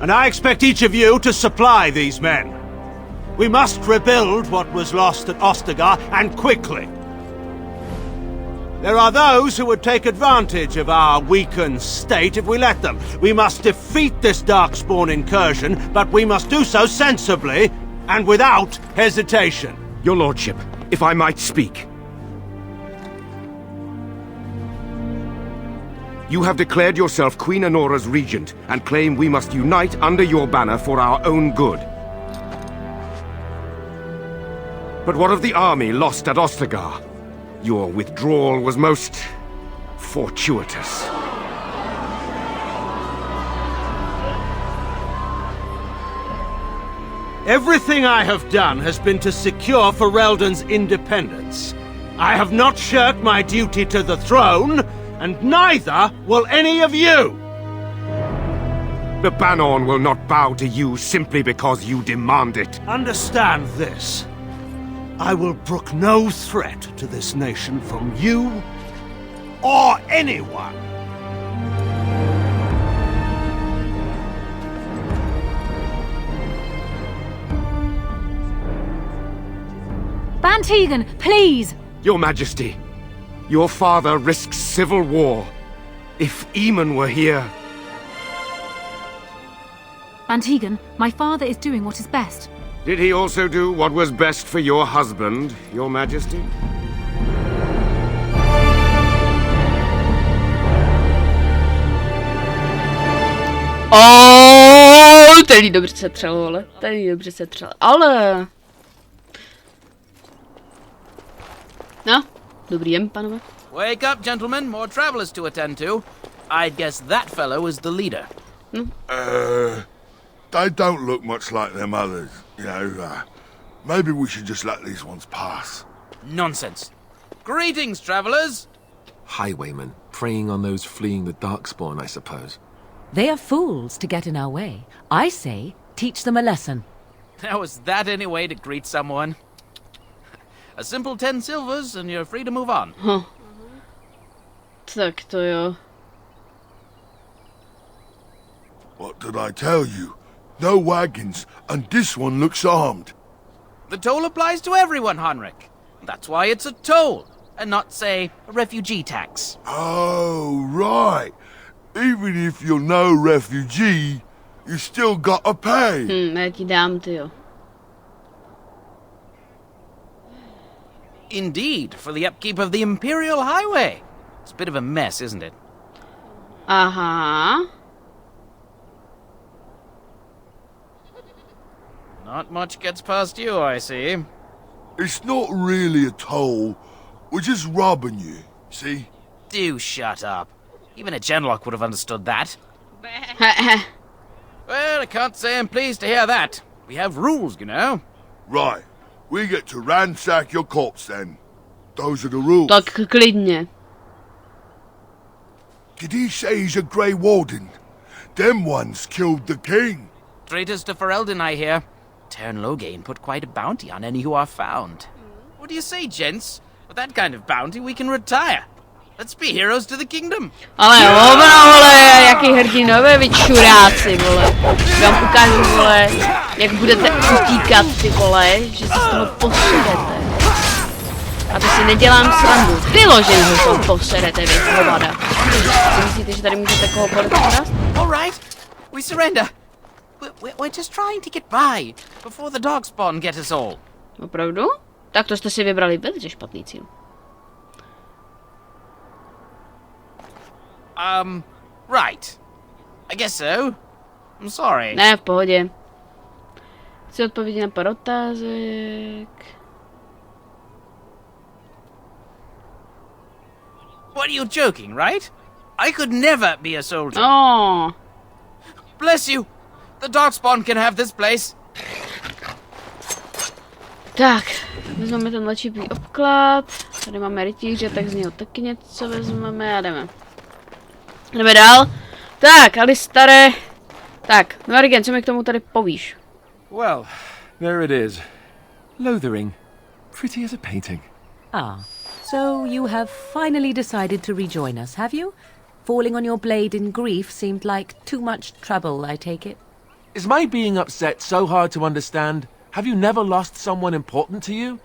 And I expect each of you to supply these men. We must rebuild what was lost at Ostagar, and quickly. There are those who would take advantage of our weakened state if we let them. We must defeat this Darkspawn incursion, but we must do so sensibly and without hesitation. Your lordship, if I might speak. You have declared yourself Queen Honora's regent and claim we must unite under your banner for our own good. But what of the army lost at Ostagar? Your withdrawal was most fortuitous. Everything I have done has been to secure Ferelden's independence. I have not shirked my duty to the throne, and neither will any of you! The Banorn will not bow to you simply because you demand it. Understand this. I will brook no threat to this nation from you or anyone. Bantegan, please! Your Majesty, your father risks civil war. If Eamon were here... Bantegan, my father is doing what is best. Did he also do what was best for your husband, Your Majesty? Tady dobře se třelo, ale tady dobře se třelo, ale... No, dobrý den, panové. Wake up, gentlemen, more travelers to attend to. I'd guess that fellow is the leader. They don't look much like them others, you know. Maybe we should just let these ones pass. Nonsense. Greetings, travelers. Highwaymen, preying on those fleeing the Darkspawn, I suppose. They are fools to get in our way. I say, teach them a lesson. How is that any way to greet someone? A simple 10 silvers and you're free to move on. Huh. Tak to jo. What did I tell you? No wagons, and this one looks armed. The toll applies to everyone, Henrik. That's why it's a toll, and not, say, a refugee tax. Oh, right. Even if you're no refugee, you still gotta pay. Já ti dám, tyjo. Indeed, for the upkeep of the Imperial Highway. It's a bit of a mess, isn't it? Aha. Not much gets past you, I see. It's not really a toll. We're just robbing you, see? Do shut up. Even a genlock would have understood that. Well, I can't say I'm pleased to hear that. We have rules, you know. Right. We get to ransack your corpse then. Those are the rules. Tak klidně. Did he say he's a Grey Warden? Them ones killed the king. Traitors to Ferelden, I hear. Tern Loghain put quite a bounty on any who are found. What do you say, gents? With that kind of bounty, we can retire. Let's be heroes to the kingdom. Ale hovno, vole, jaký hrdinové, vy čuráci, vole. Vám ukážu, vole, jak budete utíkat, ty vole, že se z toho posedete. A to si nedělám srandu. Vyloženě ho to poserete, vy hovada. Si myslíte, že tady můžete kohokoliv ukrást? All right, we surrender. We're just trying to get by before the Darkspawn get us all. Opravdu? Tak to jste si vybrali velice špatný cíl. Right. I guess so. I'm sorry. Ne, v pohodě. Chci odpovědět na pár otázek. What are you joking, right? I could never be a soldier. Oh. Bless you. The Darkspawn can have this place. Tak, vezmeme ten léčivý obklad. Tady máme rytíře, tak z něho taky něco vezmeme a jdeme. Jdeme dál. Tak, Alistare. Tak, Marigen, co mi k tomu tady povíš? Well, there it is. Lothering. Pretty as a painting. Ah, so you have finally decided to rejoin us, have you? Falling on your blade in grief seemed like too much trouble, I take it. Is my being upset so hard to understand? Have you never lost someone important to you?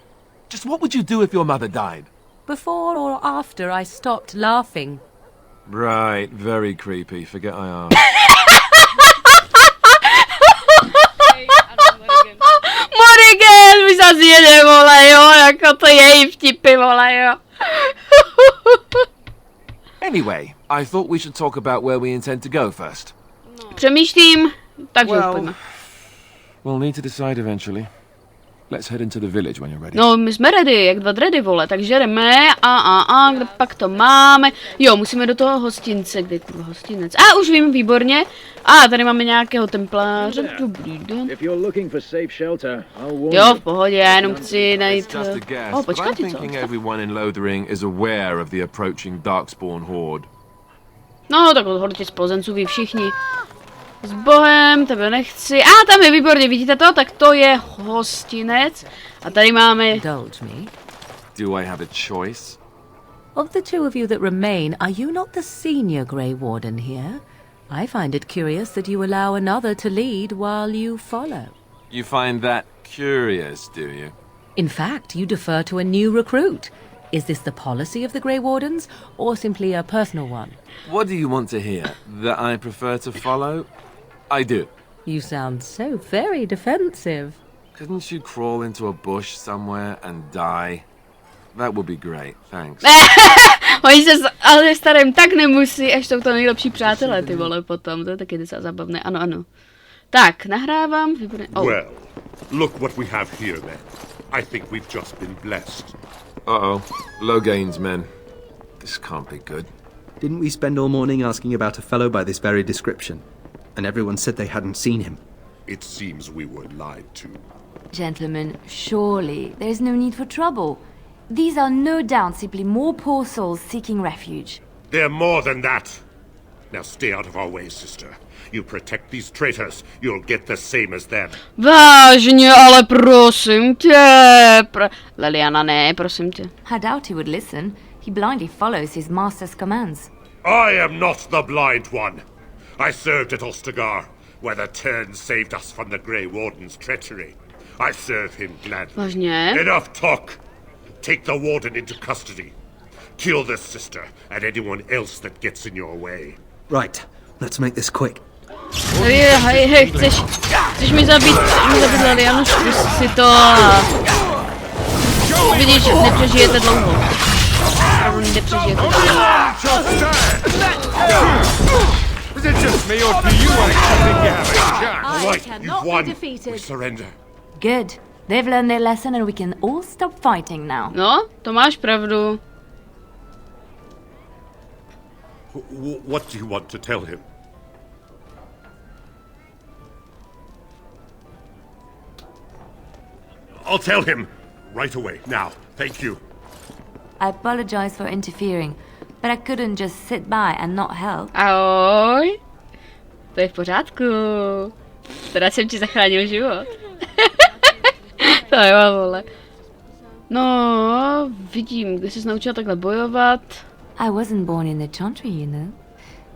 Just what would you do if your mother died? Before or after I stopped laughing. Right, very creepy. Forget I asked. Marigen, už zase jede, vole, jo, jako to její vtipy, vole, jo. Anyway, I thought we should talk about where we intend to go first. Přemýšlím, takže už pojďme. We'll need to decide eventually. Let's head into the village when you're ready. No, my jsme ready, jak dva dready, vole, takže jdeme kde pak to máme? Jo, musíme do toho hostince, kde je kurva hostinec? Už vím, výborně. Tady máme nějakého templáře, dobrý den. Jo, v pohodě, já jenom chci najít... počkejte, co? Everyone in Lothering is aware of the approaching Darkspawn horde. No, tak od hordy spozenců ví všichni. S bohem, tebe nechci. Tam je výborně, vidíte to? Tak to je hostinec. A tady máme... Indulge me. Do I have a choice? Of the two of you that remain, are you not the senior Grey Warden here? I find it curious that you allow another to lead while you follow. You find that curious, do you? In fact, you defer to a new recruit. Is this the policy of the Grey Wardens, or simply a personal one? What do you want to hear? That I prefer to follow? I do. You sound so very defensive. Couldn't you crawl into a bush somewhere and die? That would be great, thanks. Oni se ale starým tak nemusí, až jsou to nejlepší přátelé, ty vole, potom. To je taky docela zábavné, ano. Tak, nahrávám, výborně. Well, look what we have here then. I think we've just been blessed. Uh-oh. Loghain's men. This can't be good. Didn't we spend all morning asking about a fellow by this very description? And everyone said they hadn't seen him. It seems we were lied to. Gentlemen, surely there is no need for trouble. These are no doubt simply more poor souls seeking refuge. They're more than that. Now stay out of our way, sister. You protect these traitors, you'll get the same as them. Vážně, ale prosím tě. Leliana, ne, prosím tě. I doubt he would listen. He blindly follows his master's commands. I am not the blind one. I served at Ostagar, where the Tern saved us from the Grey Warden's treachery. I serve him gladly. Vážně? Enough talk. Take the Warden into custody. Kill this sister and anyone else that gets in your way. Right, let's make this quick. Hej, chceš mi zabít Lelianu, zkus si to vidíš, nepřežijete dlouho. Opravdu nepřežijete dlouho. Is it just me or do you actually think you have a chance? Right, you've won. We surrender. Good. They've learned their lesson and we can all stop fighting now. No, to máš pravdu. What do you want to tell him? I'll tell him right away. Now, thank you. I apologize for interfering, but I couldn't just sit by and not help. Ahoj. To je v pořádku. Teda jsem ti zachránil život. To jo, vole. No, vidím, kdy jsi naučila takhle bojovat. I wasn't born in the Chantry, you know.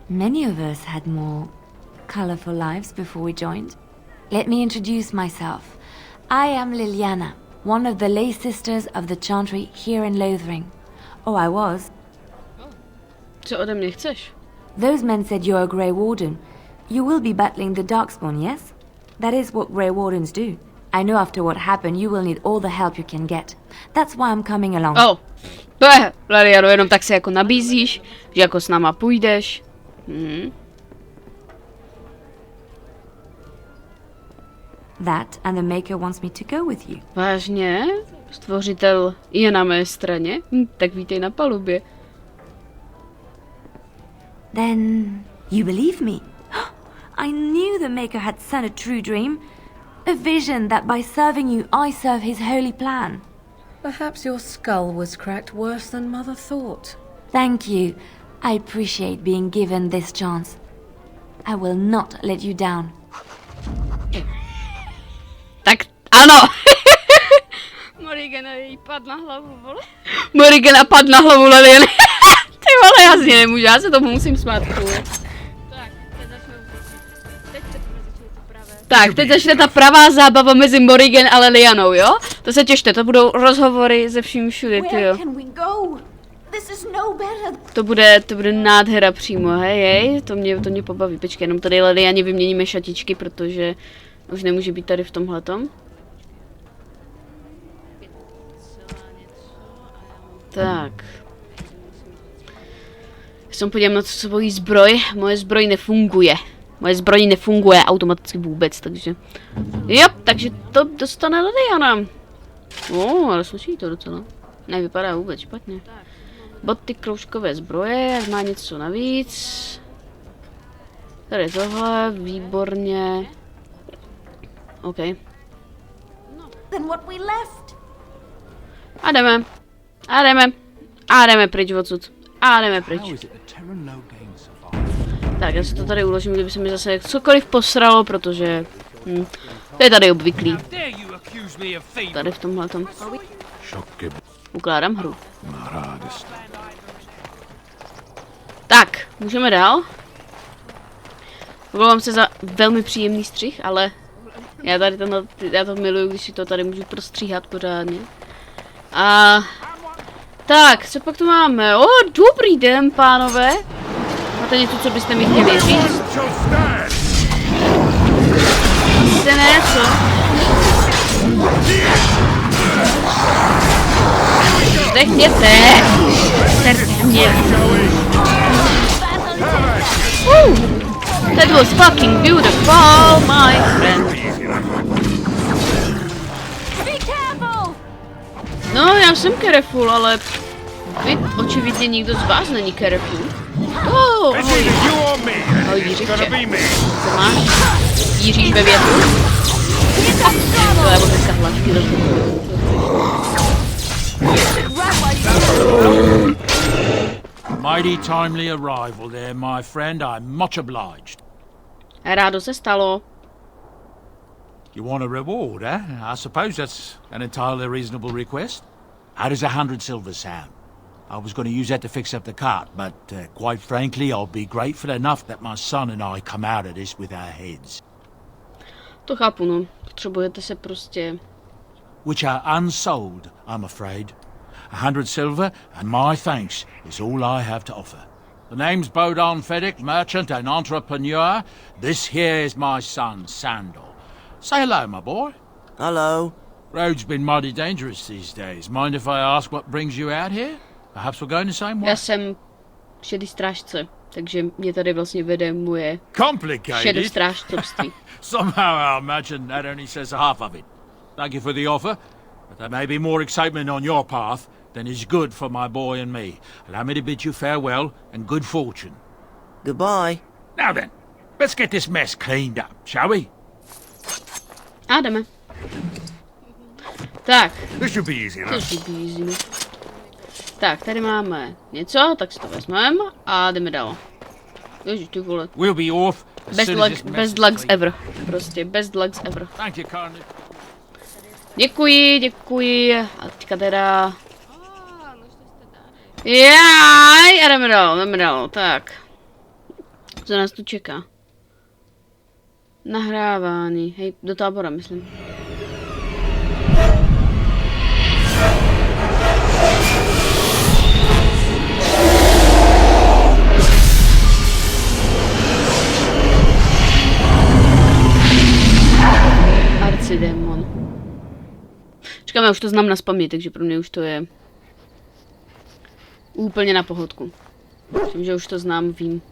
Many of us had more colorful lives before we joined. Let me introduce myself. I am Leliana, one of the lay sisters of the Chantry here in Lothering. Oh, I was. Co ode mě chceš? Those men said you're a Grey Warden. You will be battling the Darkspawn, yes? That is what Grey Wardens do. I know after what happened, you will need all the help you can get. That's why I'm coming along. Oh, Leliano, jenom tak se jako nabízíš, že jako s náma půjdeš. That and the Maker wants me to go with you. Vážně? Stvořitel je na mé straně? Tak vítej na palubě. Then you believe me? I knew the Maker had sent a true dream. A vision that by serving you, I serve his holy plan. Perhaps your skull was cracked worse than Mother thought. Thank you. I appreciate being given this chance. I will not let you down. Tak ano. Morigana jí pad na hlavu, vole. Morigana pad na hlavu Leliany. Ty vole, já z něj nemůžu, já se tomu musím smát. Tak, teď začne ta pravá zábava mezi Morrigan a Lelianou, jo? To se těšte, to budou rozhovory ze vším všude, tyjo. To bude nádhera přímo, hej, to mě pobaví. Počkej, jenom tady Lelianě vyměníme šatičky, protože už nemůže být tady v tomhletom. Tak. Jsem podívám na to, co svojí zbroj. Moje zbroj nefunguje. Moje zbroj nefunguje automaticky vůbec, takže... Jo, takže to dostane Leliana. Ale sluší to docela. Nevypadá vůbec špatně. Boty kroužkové zbroje, má něco navíc. Tady tohle, výborně. OK. A jdeme. A jdeme pryč odsud. A jdeme pryč. Tak, já si to tady uložím, kdyby se mi zase cokoliv posralo, protože... to je tady obvyklý. Tady v tomhletom. Ukládám hru. Tak, můžeme dál. Omlouvám se za velmi příjemný střih, ale... Já to miluju, když si to tady můžu prostříhat pořádně. A... Tak, co pak tu máme? Dobrý den, pánové. Máte něco, co byste mi chtěli říct? Jste něco? Zdechněte! Serte mě! That was fucking beautiful, my friend. No, já jsem careful, ale vy očividně nikdo z vás není careful. Ahoj. Ahoj, Jiříčče. Co máš? Jiříš ve větru? To je dneska hladký Mighty timely arrival there, my friend. I'm much obliged. Rádo se stalo. You want a reward, eh? I suppose that's an entirely reasonable request. How does 100 silver sound? I was going to use that to fix up the cart, but quite frankly, I'll be grateful enough that my son and I come out of this with our heads. To chápu, no. Potřebujete se prostě... Which are unsold, I'm afraid. 100 silver, and my thanks is all I have to offer. The name's Bodon Fedek, merchant and entrepreneur. This here is my son, Sandor. Say hello, my boy. Hello. Road's been mighty dangerous these days. Mind if I ask what brings you out here? Perhaps we're going the same way? Já jsem šedý strážce, takže mě tady vlastně vede moje šedé strážcovství. Somehow I imagine that only says half of it. Thank you for the offer, but there may be more excitement on your path than is good for my boy and me. Allow me to bid you farewell and good fortune. Goodbye. Now then, let's get this mess cleaned up, shall we? A jdeme. Tak. This should be easy enough. Tak, tady máme něco, tak si to vezmeme a jdeme dál. Ježiš, ty vole. We'll be off. Best lucks ever. Prostě best lucks ever. Thank you, Carnage. Děkuji, děkuji. A teďka teda... Jaj, a jdeme dál, tak. Co nás tu čeká? Nahrávání, hej, do tábora, myslím. Arcidémon. Čekám, já už to znám nazpaměť, takže pro mě už to je úplně na pohodku. Myslím, že už to znám, vím.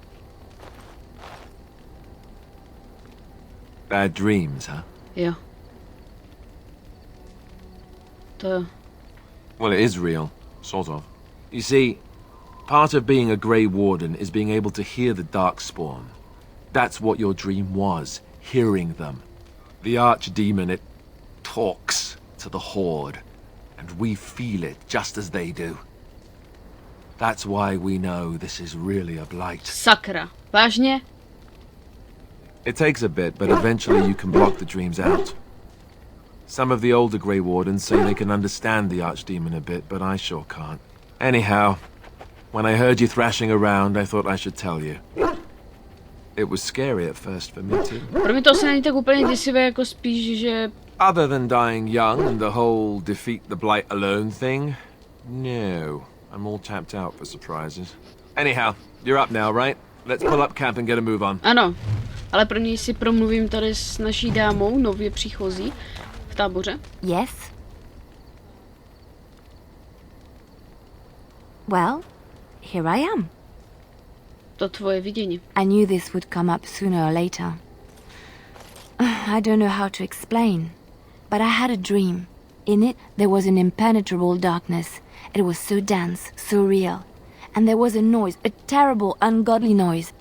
Bad dreams, huh? Jo. To... Well, it is real, sort of. You see, part of being a Grey Warden is being able to hear the Darkspawn. That's what your dream was, hearing them. The Archdemon, it talks to the Horde, and we feel it just as they do. That's why we know this is really a blight. Sakra. Vážně? It takes a bit, but eventually you can block the dreams out. Some of the older Grey Wardens say they can understand the Archdemon a bit, but I sure can't. Anyhow, when I heard you thrashing around, I thought I should tell you. It was scary at first for me too. Pro mě to asi není tak úplně děsivé, jako spíš, že... Other than dying young and the whole defeat the blight alone thing, no. I'm all tapped out for surprises. Anyhow, you're up now, right? Let's pull up camp and get a move on. Ano, ale pro něj si promluvím tady s naší dámou, nově příchozí v táboře. Yes? Well, here I am. To tvoje vidění. I knew this would come up sooner or later. I don't know how to explain, but I had a dream. In it, there was an impenetrable darkness. It was so dense, so real. And there was a noise, a terrible, ungodly noise.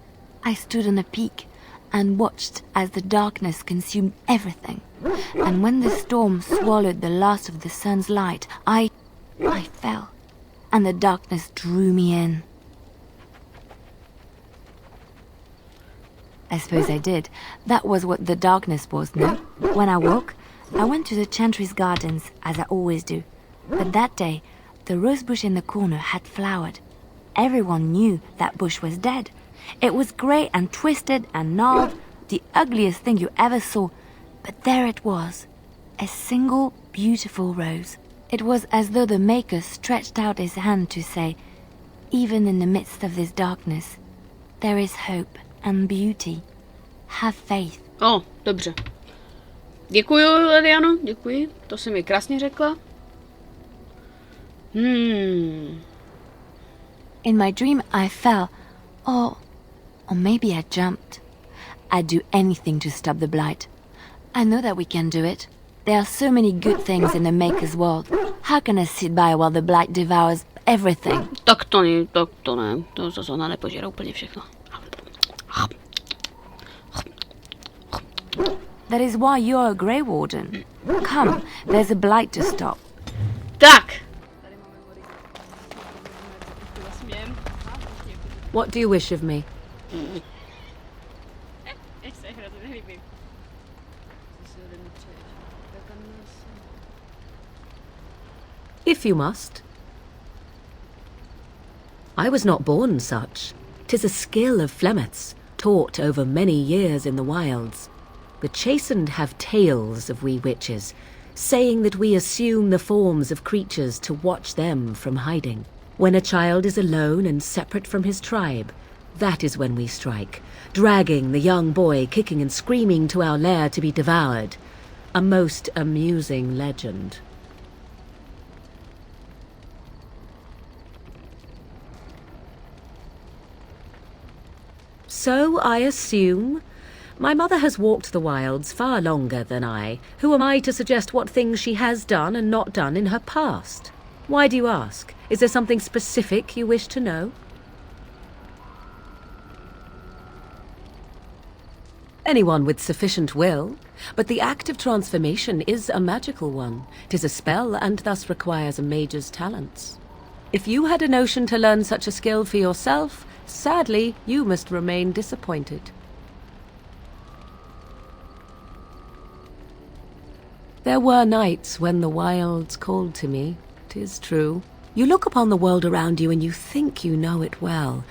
I stood on a peak and watched as the darkness consumed everything. And when the storm swallowed the last of the sun's light, I fell. And the darkness drew me in. I suppose I did. That was what the darkness was, no? When I woke, I went to the Chantry's gardens, as I always do. But that day, the rose bush in the corner had flowered. Everyone knew that bush was dead. It was grey and twisted and gnarled, the ugliest thing you ever saw. But there it was, a single beautiful rose. It was as though the Maker stretched out his hand to say, even in the midst of this darkness, there is hope and beauty. Have faith. Oh, dobře. Děkuji, Leliano, děkuji. To jsi mi krásně řekla. In my dream I fell, or maybe I jumped. I'd do anything to stop the blight. I know that we can do it. There are so many good things in the Maker's world. How can I sit by while the blight devours everything? Tak to ne. To zase ona nepožere úplně všechno. That is why you're a Grey Warden. Come, there's a blight to stop. Tak. What do you wish of me? If you must. I was not born such. 'Tis a skill of Flemeth's, taught over many years in the wilds. The chastened have tales of we witches, saying that we assume the forms of creatures to watch them from hiding. When a child is alone and separate from his tribe, that is when we strike, dragging the young boy kicking and screaming to our lair to be devoured. A most amusing legend. So I assume. My mother has walked the wilds far longer than I. Who am I to suggest what things she has done and not done in her past? Why do you ask? Is there something specific you wish to know? Anyone with sufficient will, but the act of transformation is a magical one. 'Tis a spell and thus requires a mage's talents. If you had a notion to learn such a skill for yourself, sadly, you must remain disappointed. There were nights when the wilds called to me, 'tis true. You look upon the world around you and you think you know it well.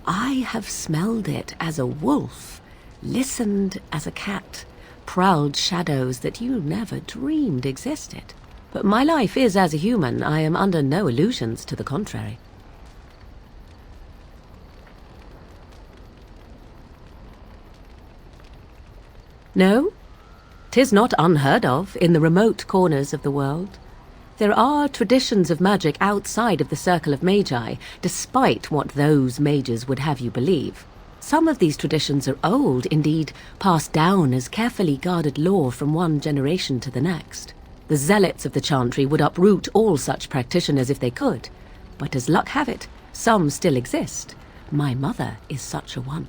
I have smelled it as a wolf, listened as a cat, prowled shadows that you never dreamed existed. But my life is as a human. I am under no illusions to the contrary. No, 'tis not unheard of in the remote corners of the world. There are traditions of magic outside of the circle of magi, despite what those mages would have you believe. Some of these traditions are old, indeed, passed down as carefully guarded lore from one generation to the next. The zealots of the Chantry would uproot all such practitioners if they could, but as luck have it, some still exist. My mother is such a one.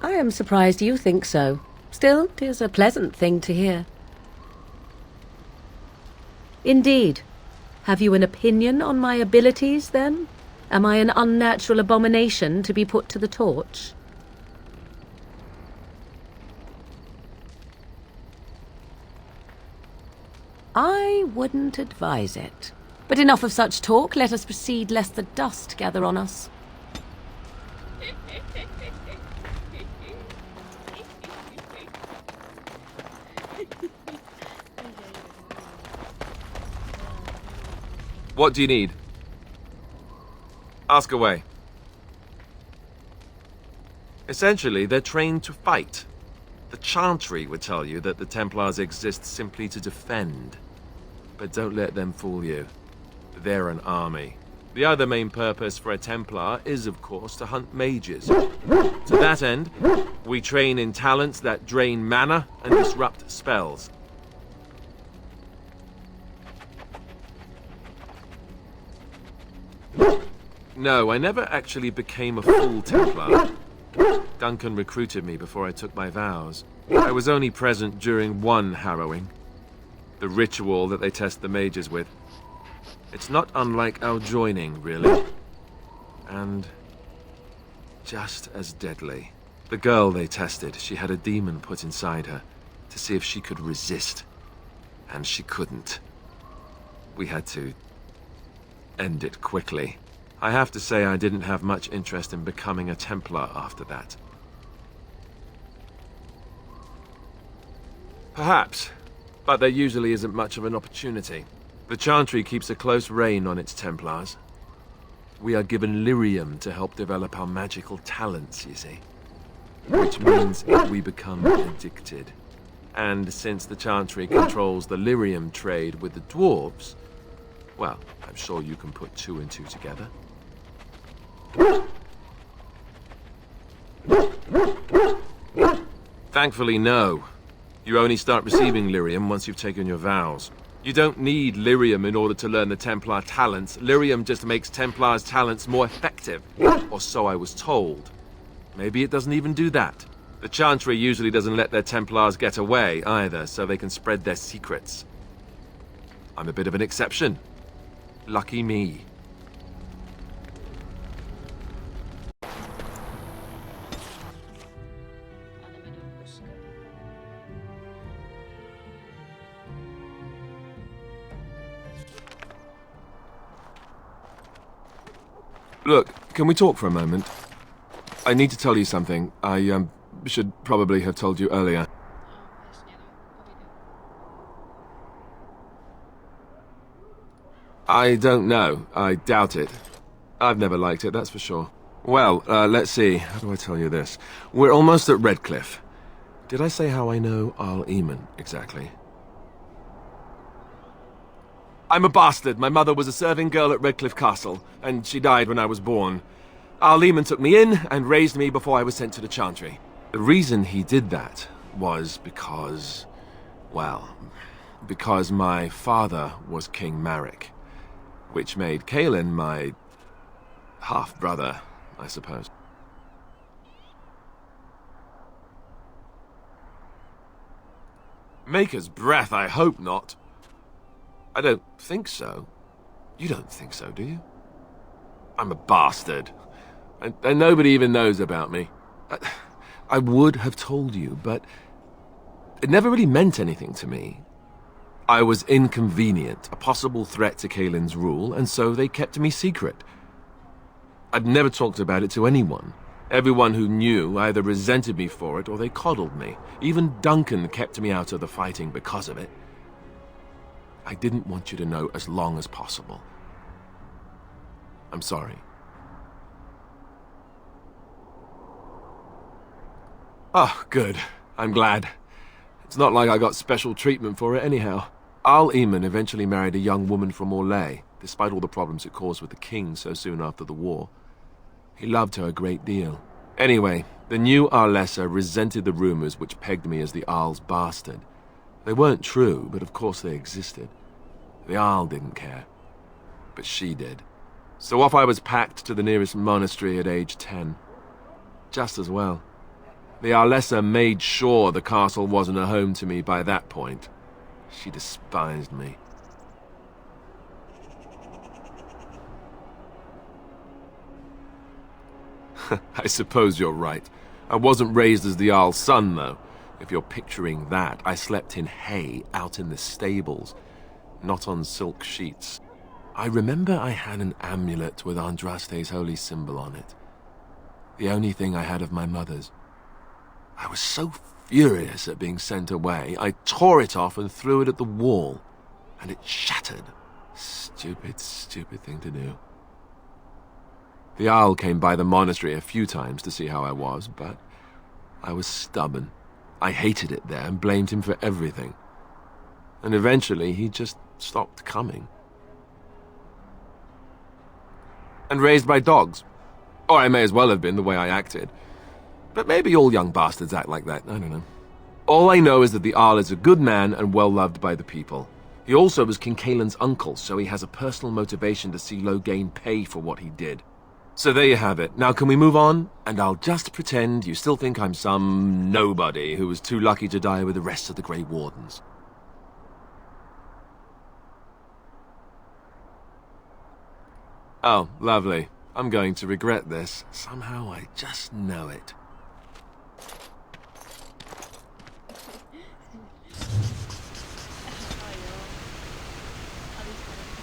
I am surprised you think so. Still, 'tis a pleasant thing to hear. Indeed. Have you an opinion on my abilities, then? Am I an unnatural abomination to be put to the torch? I wouldn't advise it. But enough of such talk. Let us proceed, lest the dust gather on us. What do you need? Ask away. Essentially, they're trained to fight. The Chantry would tell you that the Templars exist simply to defend. But don't let them fool you. They're an army. The other main purpose for a Templar is, of course, to hunt mages. To that end, we train in talents that drain mana and disrupt spells. No, I never actually became a full Templar. Duncan recruited me before I took my vows. I was only present during one harrowing. The ritual that they test the mages with. It's not unlike our joining, really. And just as deadly. The girl they tested, she had a demon put inside her to see if she could resist. And she couldn't. We had to end it quickly. I have to say I didn't have much interest in becoming a Templar after that. Perhaps, but there usually isn't much of an opportunity. The Chantry keeps a close rein on its Templars. We are given lyrium to help develop our magical talents, you see. Which means we become addicted. And since the Chantry controls the lyrium trade with the dwarves, well, I'm sure you can put two and two together. Thankfully, no. You only start receiving lyrium once you've taken your vows. You don't need lyrium in order to learn the Templar talents. Lyrium just makes Templars' talents more effective. Or so I was told. Maybe it doesn't even do that. The Chantry usually doesn't let their Templars get away either, so they can spread their secrets. I'm a bit of an exception. Lucky me. Look, can we talk for a moment? I need to tell you something. I should probably have told you earlier. I don't know. I doubt it. I've never liked it, that's for sure. Well, let's see. How do I tell you this? We're almost at Redcliffe. Did I say how I know Arl Eamon exactly? I'm a bastard. My mother was a serving girl at Redcliffe Castle, and she died when I was born. Arl Eamon took me in and raised me before I was sent to the Chantry. The reason he did that was because, well, because my father was King Marek, which made Kaelin my half-brother, I suppose. Maker's breath, I hope not. I don't think so. You don't think so, do you? I'm a bastard. And nobody even knows about me. I would have told you, but it never really meant anything to me. I was inconvenient, a possible threat to Kaylin's rule, and so they kept me secret. I'd never talked about it to anyone. Everyone who knew either resented me for it or they coddled me. Even Duncan kept me out of the fighting because of it. I didn't want you to know as long as possible. I'm sorry. Oh, good. I'm glad. It's not like I got special treatment for it anyhow. Al Eamon eventually married a young woman from Orlais, despite all the problems it caused with the king so soon after the war. He loved her a great deal. Anyway, the new Arlessa resented the rumors which pegged me as the Arl's bastard. They weren't true, but of course they existed. The Arl didn't care. But she did. So off I was packed to the nearest monastery at age 10. Just as well. The Arlessa made sure the castle wasn't a home to me by that point. She despised me. I suppose you're right. I wasn't raised as the Arl's son, though. If you're picturing that, I slept in hay out in the stables, not on silk sheets. I remember I had an amulet with Andraste's holy symbol on it. The only thing I had of my mother's. I was so furious at being sent away, I tore it off and threw it at the wall, and it shattered. Stupid, stupid thing to do. The Arl came by the monastery a few times to see how I was, but I was stubborn. I hated it there and blamed him for everything. And eventually he just stopped coming. And raised by dogs. Or I may as well have been the way I acted. But maybe all young bastards act like that, I don't know. All I know is that the Arl is a good man and well-loved by the people. He also was King Kaylin's uncle, so he has a personal motivation to see Loghain pay for what he did. So there you have it. Now can we move on? And I'll just pretend you still think I'm some nobody who was too lucky to die with the rest of the Grey Wardens. Oh, lovely. I'm going to regret this. Somehow I just know it.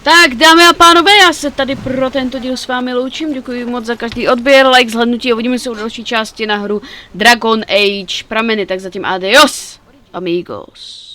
Tak, dámy a pánové, já se tady pro tento díl s vámi loučím, děkuji moc za každý odběr, like, zhlédnutí a uvidíme se u další části na hru Dragon Age Prameny, tak zatím adios, amigos.